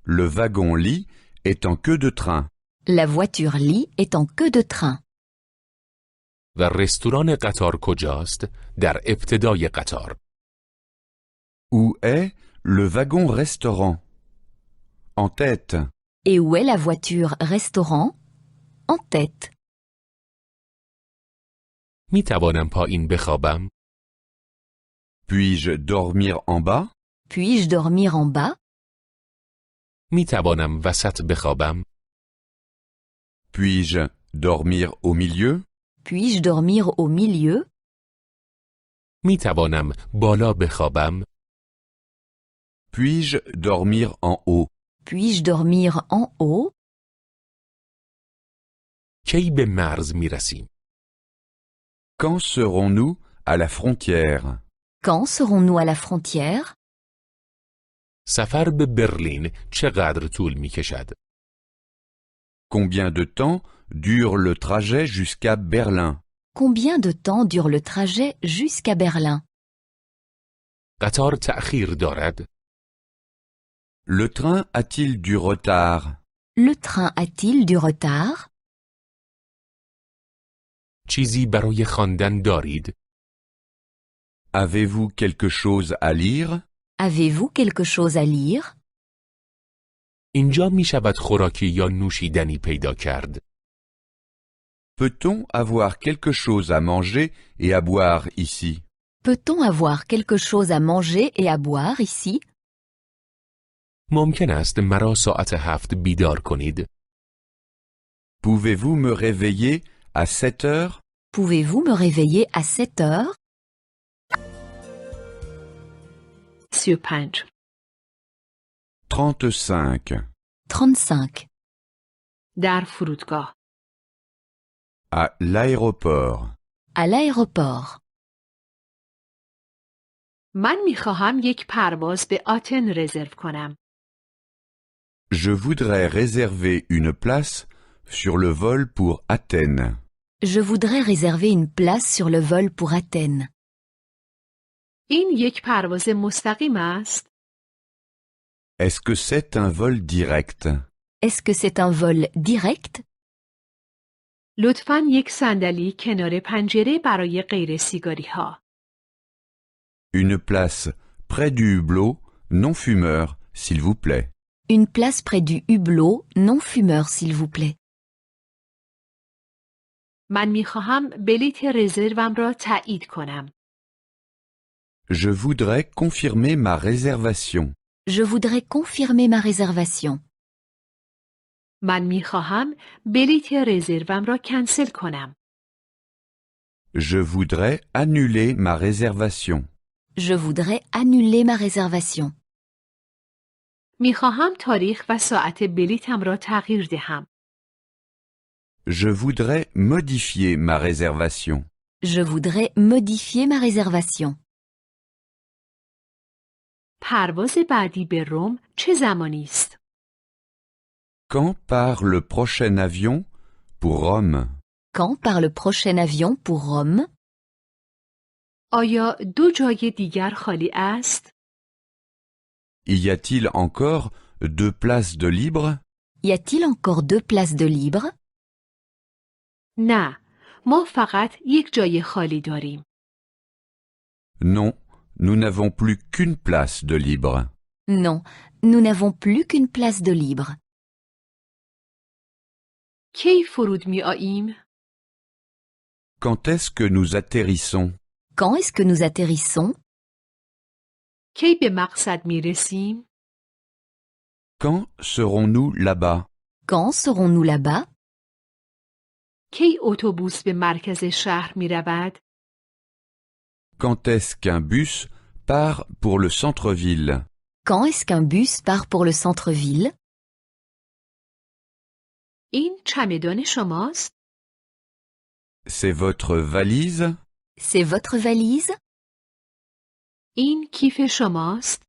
Le wagon-lit est en queue de train. La voiture-lit est en queue de train. و رستوران قطار کجاست؟ در ابتدای قطار. Où est le wagon-restaurant? En tête. Et où est la voiture restaurant? En tête. می توانم پایین بخوابم؟ Puis-je dormir en bas? Puis-je dormir en bas? می توانم وسط بخوابم؟ Puis-je dormir au milieu? Puis-je dormir au milieu? می توانم بالا بخوابم؟ Puis-je dormir en haut? Puis-je dormir en haut? کی به مرز می رسیم؟ Quand serons-nous à la frontière? Quand serons-nous à la frontière? سفر به برلین چقدر طول می کشد؟ Combien de temps dure le trajet jusqu'à Berlin? Combien de temps dure le trajet jusqu'à Berlin? قطار تأخیر دارد؟ Le train a-t-il du retard? Le train a-t-il du retard? چیزی برای خواندن دارید؟ Avez-vous quelque chose à lire? Avez-vous quelque chose à lire? اینجا می شود خوراکی یا نوشیدنی پیدا کرد؟ Peut-on avoir quelque chose à manger et à boire ici? Peut-on avoir quelque chose à manger et à boire ici? ممکن است مرا ساعت 7 بیدار کنید؟ Pouvez-vous me réveiller à 7 heures? Pouvez-vous me réveiller à 7 heures? 35. 35. 35. در فرودگاه. À l'aéroport. À l'aéroport. من میخواهم یک پرواز به آتن رزرو کنم. Je voudrais réserver une place sur le vol pour Athènes. Je voudrais réserver une place sur le vol pour Athènes. این یک پرواز مستقیم است؟ Est-ce que c'est un vol direct? Est-ce que c'est un vol direct? لطفاً یک صندلی کنار پنجره برای غیر سیگاری ها. Une place près du hublot non-fumeur, s'il vous plaît. Une place près du hublot non fumeur, s'il vous plaît. من میخواهم بلیط رزروم را تایید کنم. Je voudrais confirmer ma réservation. Je voudrais confirmer ma réservation. من میخواهم بلیط رزروم را کنسل کنم. Je voudrais annuler ma réservation. Je voudrais annuler ma réservation. میخواهم تاریخ و ساعت بلیطم را تغییر دهم. Je voudrais modifier ma réservation. Je voudrais modifier ma réservation. پرواز بعدی به روم چه زمانی است؟ Quand part le prochain avion pour Rome? Quand part le prochain avion pour Rome? آیا دو جای دیگر خالی است؟ Y a-t-il encore 2 places de libre? Y a-t-il encore 2 places de libre? نه، ما فقط یک جای خالی داریم. Non, nous n'avons plus qu'une place de libre. Non, nous n'avons plus qu'une place de libre. کی فرود می آییم؟ Quand est-ce que nous atterrissons? Quand est-ce que nous atterrissons? کی به مقصد می رسیم؟ Quand serons-nous là-bas? Quand serons-nous là-bas? کی اتوبوس به مرکز شهر می رود؟ Quand est-ce qu'un bus part pour le centre-ville? Quand est-ce qu'un bus part pour le centre-ville? این چمدان شماست؟ C'est votre valise? C'est votre valise? این کیف شماست؟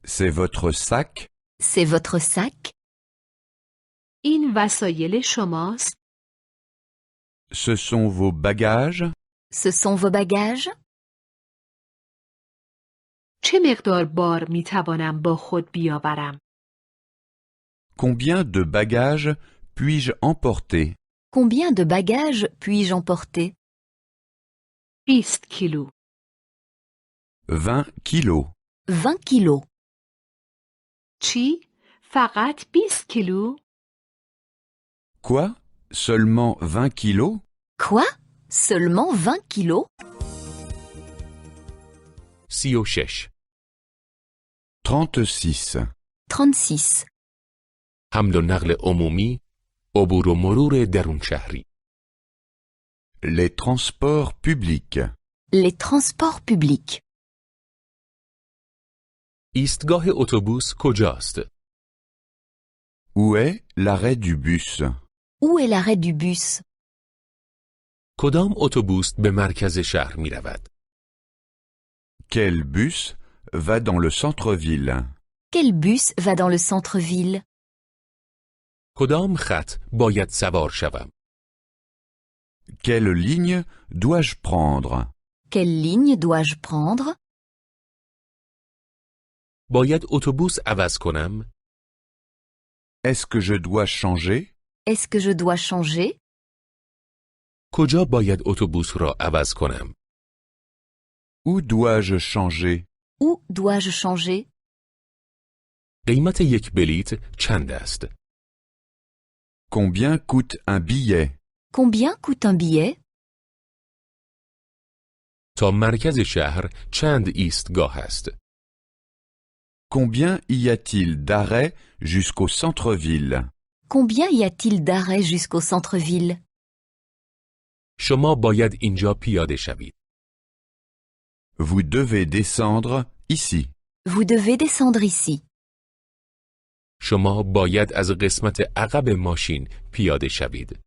C'est votre sac? C'est votre sac? این وسایل شماست؟ Ce sont vos bagages? Ce sont vos bagages? چه مقدار بار می توانم با خود بیاورم؟ Combien de bagages puis-je emporter? Combien de bagages puis-je emporter? 20 کیلو. 20 kilos. 20 kilos. چی؟ فقط 20 کیلو؟ Quoi? Seulement 20 kilos? Quoi? Seulement 20 kilos? 36. 36. 36. حمل و نقل عمومی، عبور و مرور درون شهری. Les transports publics. Les transports publics. ایستگاه اتوبوس کجاست؟ Où est l'arrêt du bus? Où est l'arrêt du bus? کدام اتوبوس به مرکز شهر می رود؟ Quel bus va dans le centre-ville? Quel bus va dans le centre-ville? کدام خط باید سوار شوم؟ Quelle ligne dois-je prendre? Quelle ligne dois-je prendre? باید اتوبوس عوض کنم؟ Est-ce que je dois changer? Est-ce que je dois changer? کجا باید اتوبوس را عوض کنم؟ Où dois-je changer? Où dois-je changer? قیمت یک بلیت چند است؟ Combien coûte un billet? Combien coûte un billet? تا مرکز شهر چند ایستگاه است؟ Combien y a-t-il d'arrêts jusqu'au centre-ville? Combien y a-t-il d'arrêts jusqu'au centre-ville? شما باید اینجا پیاده شوید. Vous devez descendre ici. Vous devez descendre ici. شما باید از قسمت عقب ماشین پیاده شوید.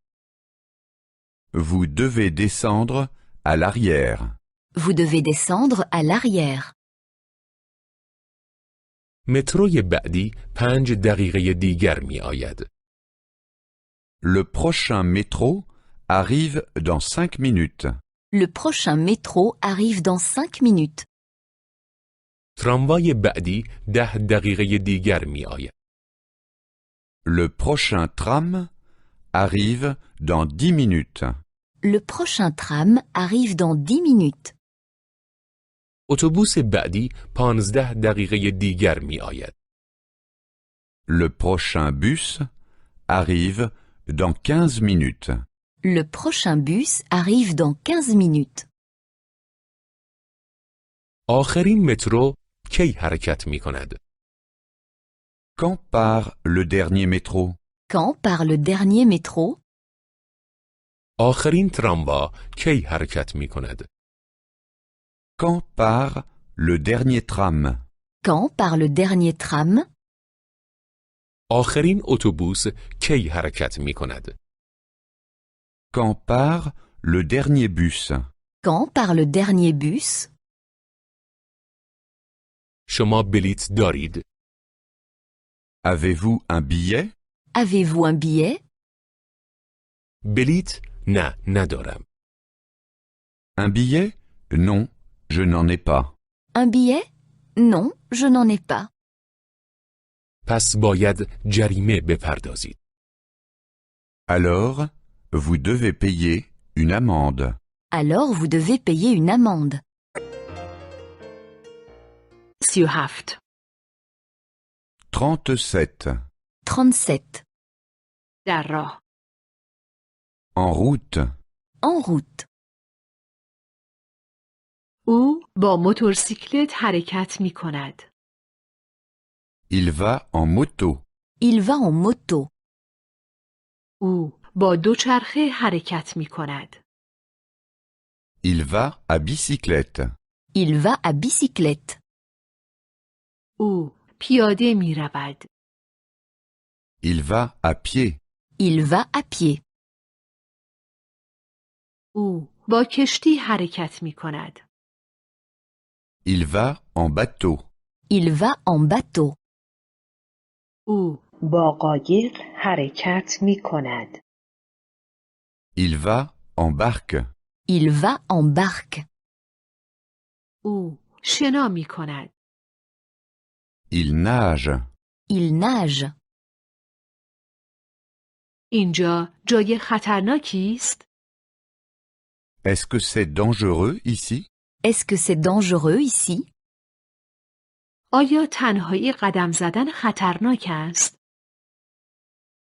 Vous devez descendre à l'arrière. Vous devez descendre à l'arrière. متروی بعدی 5 دقیقه دیگر می آید. Le prochain métro arrive dans 5 minutes. Le prochain métro arrive dans 5 minutes. تراموای بعدی 10 دقیقه دیگر می آید. Le prochain tram arrive dans 10 minutes. Le prochain tram arrive dans 10 minutes. اتوبوس بعدی 15 دقیقه دیگر می آید. Le prochain bus arrive dans 15 minutes. Le prochain bus arrive dans 15 minutes. آخرین مترو کی حرکت می کند؟ Quand part le dernier métro? Quand part le dernier métro? آخرین تراموا کی حرکت می کند؟ Quand part le dernier tram? Quand part le dernier tram? آخرین اتوبوس کی حرکت می کند؟ Quand part le dernier bus? Quand part le dernier bus? شما بلیت دارید؟ Avez-vous un billet? Avez-vous un billet? بلیت نه ندارم. Un billet? Non, je n'en ai pas. Un billet? Non, je n'en ai pas. پس باید جریمه بپردازید. Alors, vous devez payer une amende. Alors vous devez payer une amende. 37. 37. 37. در راه. En route. En route. او با موتورسیکلت حرکت می کند. Il va en moto. Il va en moto. او با دوچرخه حرکت می کند. Il va à bicyclette. Il va à bicyclette. او پیاده می رود. Il va à pied. Il va à pied. او با کشتی حرکت می کند. Il va en bateau. Il va en bateau. او با قایق حرکت می کند. Il va en barque. Il va en barque. او شنا می کند. Il nage. Il nage. اینجا جای خطرناکی است؟ Est-ce que c'est dangereux ici? Est-ce que c'est dangereux ici? آیا تنهایی قدم زدن خطرناک است؟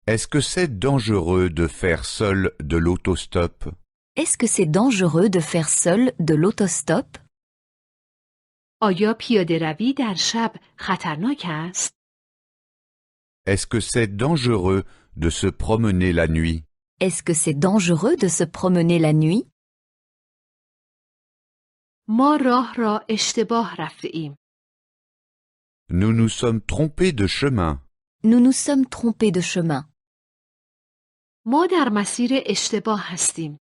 Est-ce que c'est dangereux de faire seul de l'autostop? Est-ce que c'est dangereux de faire seul de l'autostop? آیا پیاده‌روی در شب خطرناک است؟ Est-ce que c'est dangereux de se promener la nuit? Est-ce que c'est dangereux de se promener la nuit? ما راه را اشتباه رفته ایم. Nous nous sommes trompés de chemin. Nous nous sommes trompés de chemin. ما در مسیر اشتباه هستیم.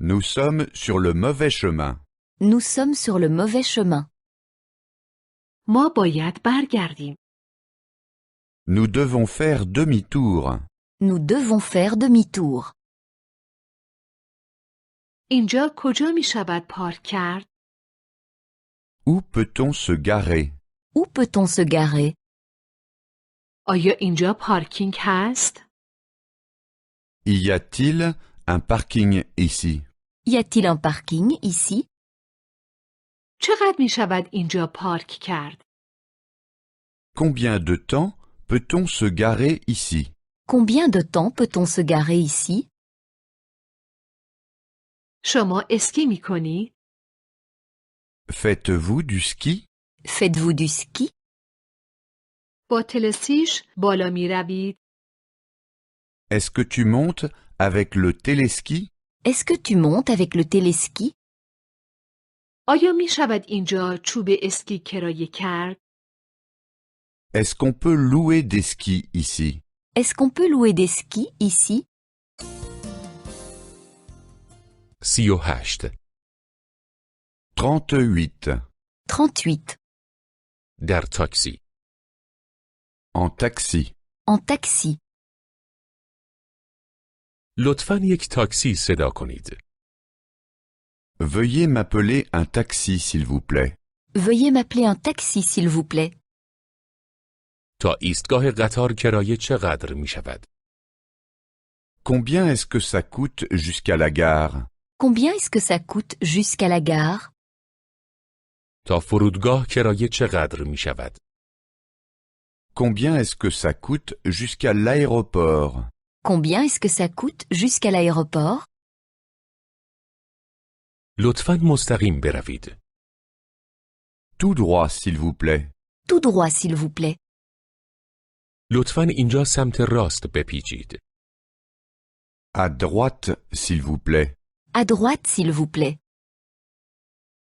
Nous sommes sur le mauvais chemin. Nous sommes sur le mauvais chemin. ما باید برگردیم. Nous devons faire demi-tour. Nous devons faire demi-tour. اینجا کجا می شود پارک کرد؟ Où peut-on se garer? Où peut-on se garer? آیا اینجا پارکینگ هست؟ Y a-t-il un parking ici? Y a-t-il un parking ici? چقدر می شود اینجا پارک کرد؟ Combien de temps peut-on se garer ici? Combien de temps peut-on se garer ici? شما اسکی می کنید؟ Faites-vous du ski? Faites-vous du ski? با تلسیش بالا می روید؟ Est-ce que tu montes avec le téléski? Est-ce que tu montes avec le téléski? آیا می شود اینجا چوب اسکی کرایه کرد؟ Est-ce qu'on peut louer des skis ici? Est-ce qu'on peut louer des skis ici? 38. 38. 38. در تاکسی. En taxi. En taxi. لطفاً یک تاکسی صدا کنید. Veuillez m'appeler un taxi s'il vous plaît. Veuillez m'appeler un taxi s'il vous plaît. تا ایستگاه قطار کرایه چقدر می شود؟ Combien est-ce que ça coûte jusqu'à la gare? Combien est-ce que ça coûte jusqu'à la gare? تا فرودگاه کرایه چقدر می شود؟ Combien est-ce que ça coûte jusqu'à l'aéroport? Combien est-ce que ça coûte jusqu'à l'aéroport? لطفاً مستقیم بروید. Tout droit s'il vous plaît. Tout droit s'il vous plaît. لطفاً اینجا سمت راست بپیچید. À droite s'il vous plaît. À droite s'il vous plaît.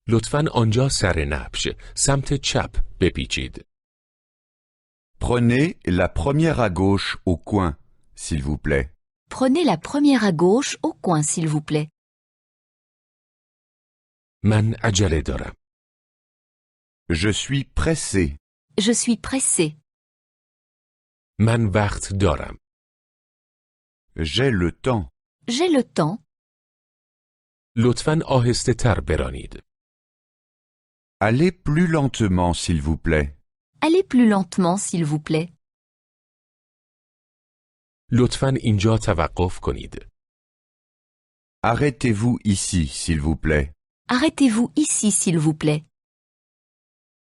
لطفاً آنجا سر نبش سمت چپ بپیچید. Prenez la première à gauche au coin, s'il vous plaît. Prenez la première à gauche au coin s'il vous plaît. من عجله دارم. Je suis pressé. Je suis pressé. من وقت دارم. J'ai le temps. J'ai le temps. لطفاً آهسته تر برانید. Allez plus lentement s'il vous plaît. Allez plus lentement s'il vous plaît. لطفاً اینجا توقف کنید. Arrêtez-vous ici s'il vous plaît. Arrêtez-vous ici s'il vous plaît.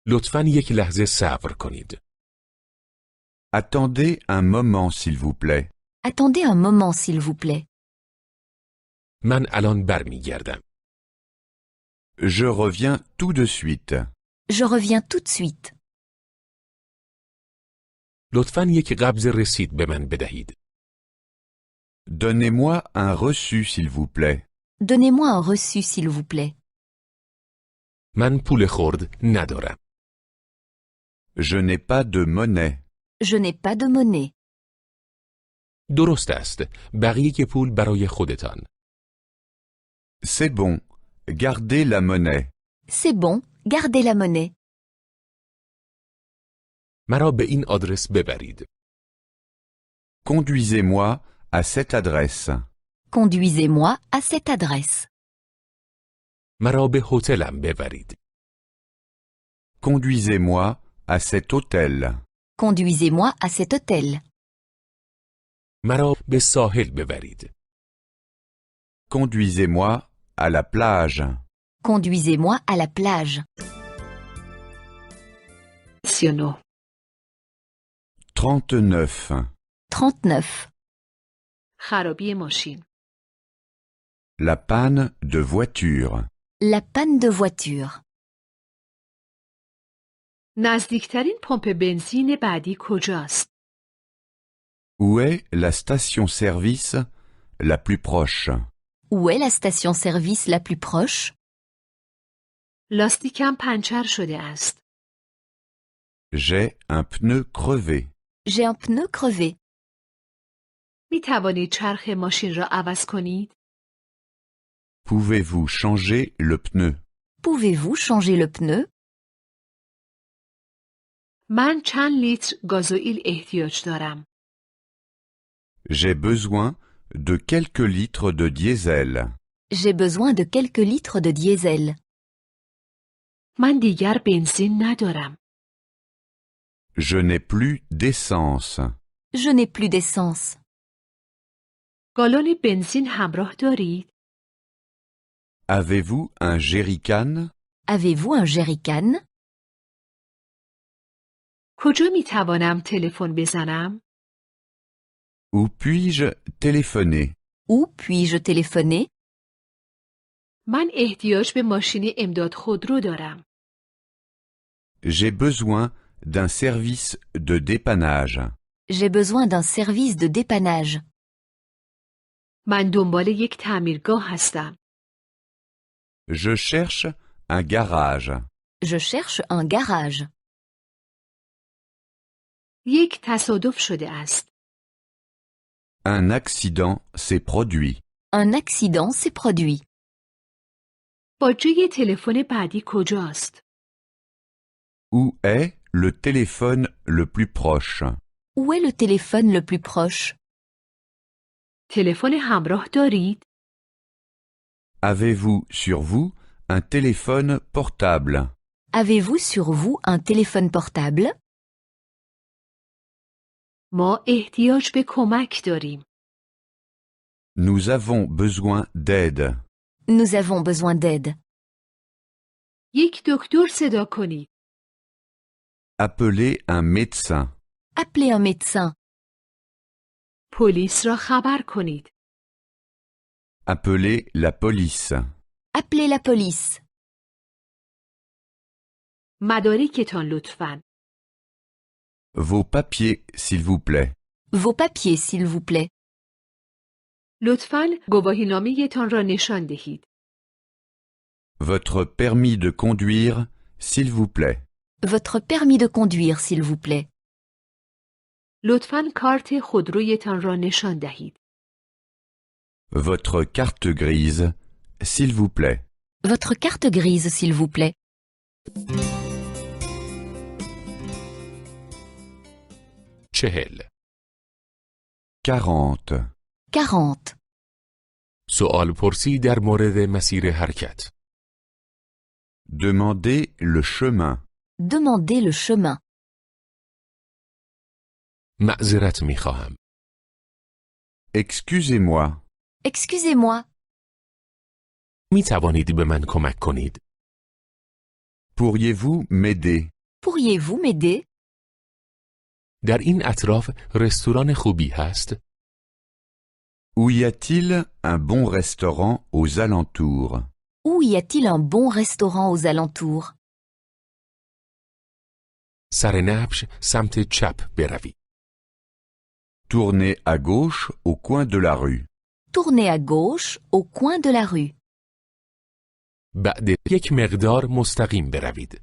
لطفاً یک لحظه صبر کنید. Attendez un moment s'il vous plaît. Attendez un moment s'il vous plaît. من الان برمیگردم. Je reviens tout de suite. Je reviens tout de suite. لطفاً یک قبض رسید به من بدهید. Donnez-moi un reçu s'il vous plaît. Donnez-moi un reçu s'il vous plaît. من پول خرد ندارم. Je n'ai pas de monnaie. Je n'ai pas de monnaie. درست است. بقیه پول برای خودتان. C'est bon. Gardez la monnaie. C'est bon, gardez la monnaie. مرا به این آدرس ببرید. Conduisez-moi à cette adresse. Conduisez-moi à cette adresse. مرا به هتلم ببرید. Conduisez-moi à cet hôtel. Conduisez-moi à cet hôtel. مرا به ساحل ببرید. Conduisez-moi à la plage. Conduisez-moi à la plage. 39. 39. 39. خرابی ماشین. La panne de voiture. La panne de voiture. نزدیکترین پمپ بنزین بعدی کجاست؟ Où est la station-service la plus proche? Où est la station-service la plus proche? لاستیکم پنچر شده است. J'ai un pneu crevé. J'ai un pneu crevé. می توانید چرخ ماشین را عوض کنید؟ Pouvez-vous changer le pneu? Pouvez-vous changer le pneu? من چند لیتر گازوئیل احتیاج دارم؟ J'ai besoin de quelques litres de diesel. J'ai besoin de quelques litres de diesel. من دیگر بنزین ندارم. Je n'ai plus d'essence. Je n'ai plus d'essence. گالون بنزین همراه دارید؟ Avez-vous un jerrycan? Avez-vous un jerrycan? کجا می توانم تلفن بزنم؟ Où puis-je téléphoner? Où puis-je téléphoner? من احتیاج به ماشین امداد خودرو دارم. J'ai besoin d'un service de dépannage. J'ai besoin d'un service de dépannage. من دنبال یک تعمیرگاه هستم. Je cherche un garage. Je cherche un garage. یک تصادف شده است. Un accident s'est produit. Un accident s'est produit. باجه تلفن بعدی کجاست؟ Où est le téléphone le plus proche? Où est le téléphone le plus proche? تلفن همراه دارید؟ Avez-vous sur vous un téléphone portable? Avez-vous sur vous un téléphone portable? ما احتیاج به کمک داریم. Nous avons besoin d'aide. Nous avons besoin d'aide. یک دکتر صدا کنید. Appelez un médecin. Appelez un médecin. پلیس را خبر کنید. Appelez la police. Appelez la police. مدارکتان لطفاً. Vos papiers, s'il vous plaît. Vos papiers, s'il vous plaît. لطفاً گواهینامه‌تان را نشان دهید. Votre permis de conduire, s'il vous plaît. Votre permis de conduire, s'il vous plaît. لطفاً کارت خودرویتان را نشان دهید. Votre carte grise, s'il vous plaît. Votre carte grise, s'il vous plaît. چهل. 40. 40. سوال پرسی در مورد مسیر حرکت. Demandez le chemin. Demandez le chemin. معذرت می خواهم. Excusez-moi. Excusez-moi. می توانید به من کمک کنید؟ Pourriez-vous m'aider? Pourriez-vous m'aider? در این اطراف رستوران خوبی هست؟ Où y a-t-il un bon restaurant aux alentours? Où y a-t-il un bon restaurant aux alentours? سر نبش سمت چپ بروید. Tournez à gauche au coin de la rue. Tournez à gauche au coin de la rue. بعد یک مقدار مستقیم بروید.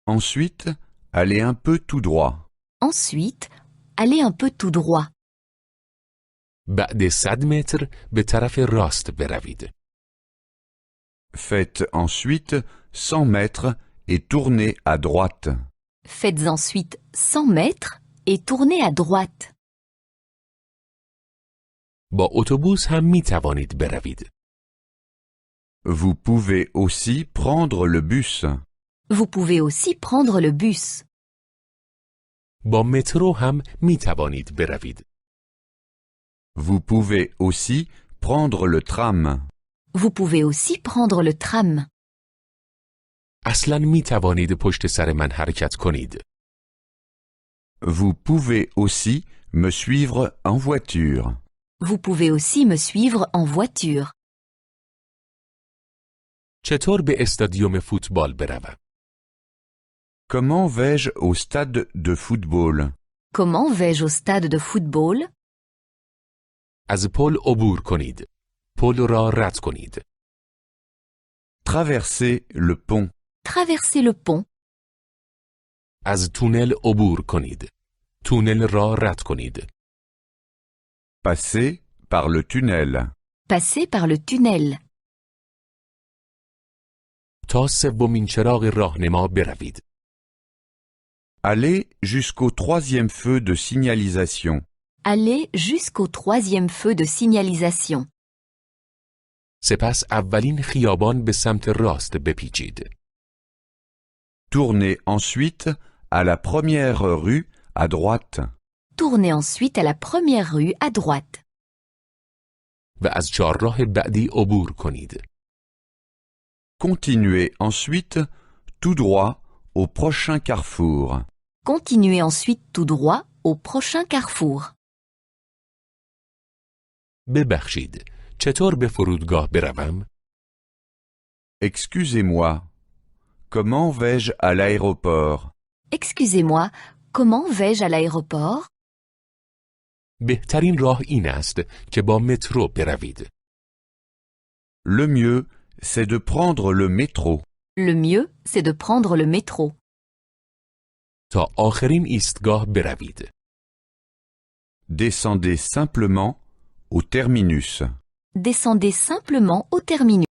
Ensuite, allez un peu tout droit. Ensuite, allez un peu tout droit. بعد 100 متر به طرف راست بروید. Faites ensuite 100 mètres et tournez à droite. Faites ensuite 100 mètres et tournez à droite. با اتوبوس هم می توانید بروید. Vous pouvez aussi prendre le bus. Vous pouvez aussi prendre le bus. با مترو هم می توانید بروید. Vous pouvez aussi prendre le tram. Vous pouvez aussi prendre le tram. اصلاً می توانید پشت سر من حرکت کنید. Vous pouvez aussi me suivre en voiture. Vous pouvez aussi me suivre en voiture. چطور به استادیوم فوتبال بروم؟ Comment vais-je au stade de football? Comment vais-je au stade de football? از پل عبور کنید. پل را رد کنید. Traverser le pont. Traverser le pont. از تونل عبور کنید. تونل را رد کنید. Passer par le tunnel. Passer par le tunnel. تا سومین چراغ راهنما بروید. Allez jusqu'au troisième feu de signalisation. Allez jusqu'au troisième feu de signalisation. سپس اولین خیابان به سمت راست بپیچید. Tournez ensuite à la première rue à droite. Tournez ensuite à la première rue à droite. و از چهارراه بعدی عبور کنید. Continuez ensuite tout droit au prochain carrefour. Continuez ensuite tout droit au prochain carrefour. ببخشید. چطور به فرودگاه بروم؟ Excusez-moi. Comment vais-je à l'aéroport? Excusez-moi, comment vais-je à l'aéroport? بهترین راه این است که با مترو بروید. Le mieux, c'est de prendre le métro. Le mieux, c'est de prendre le métro. تا آخرین ایستگاه بروید. Descendez simplement au terminus. Descendez simplement au terminus.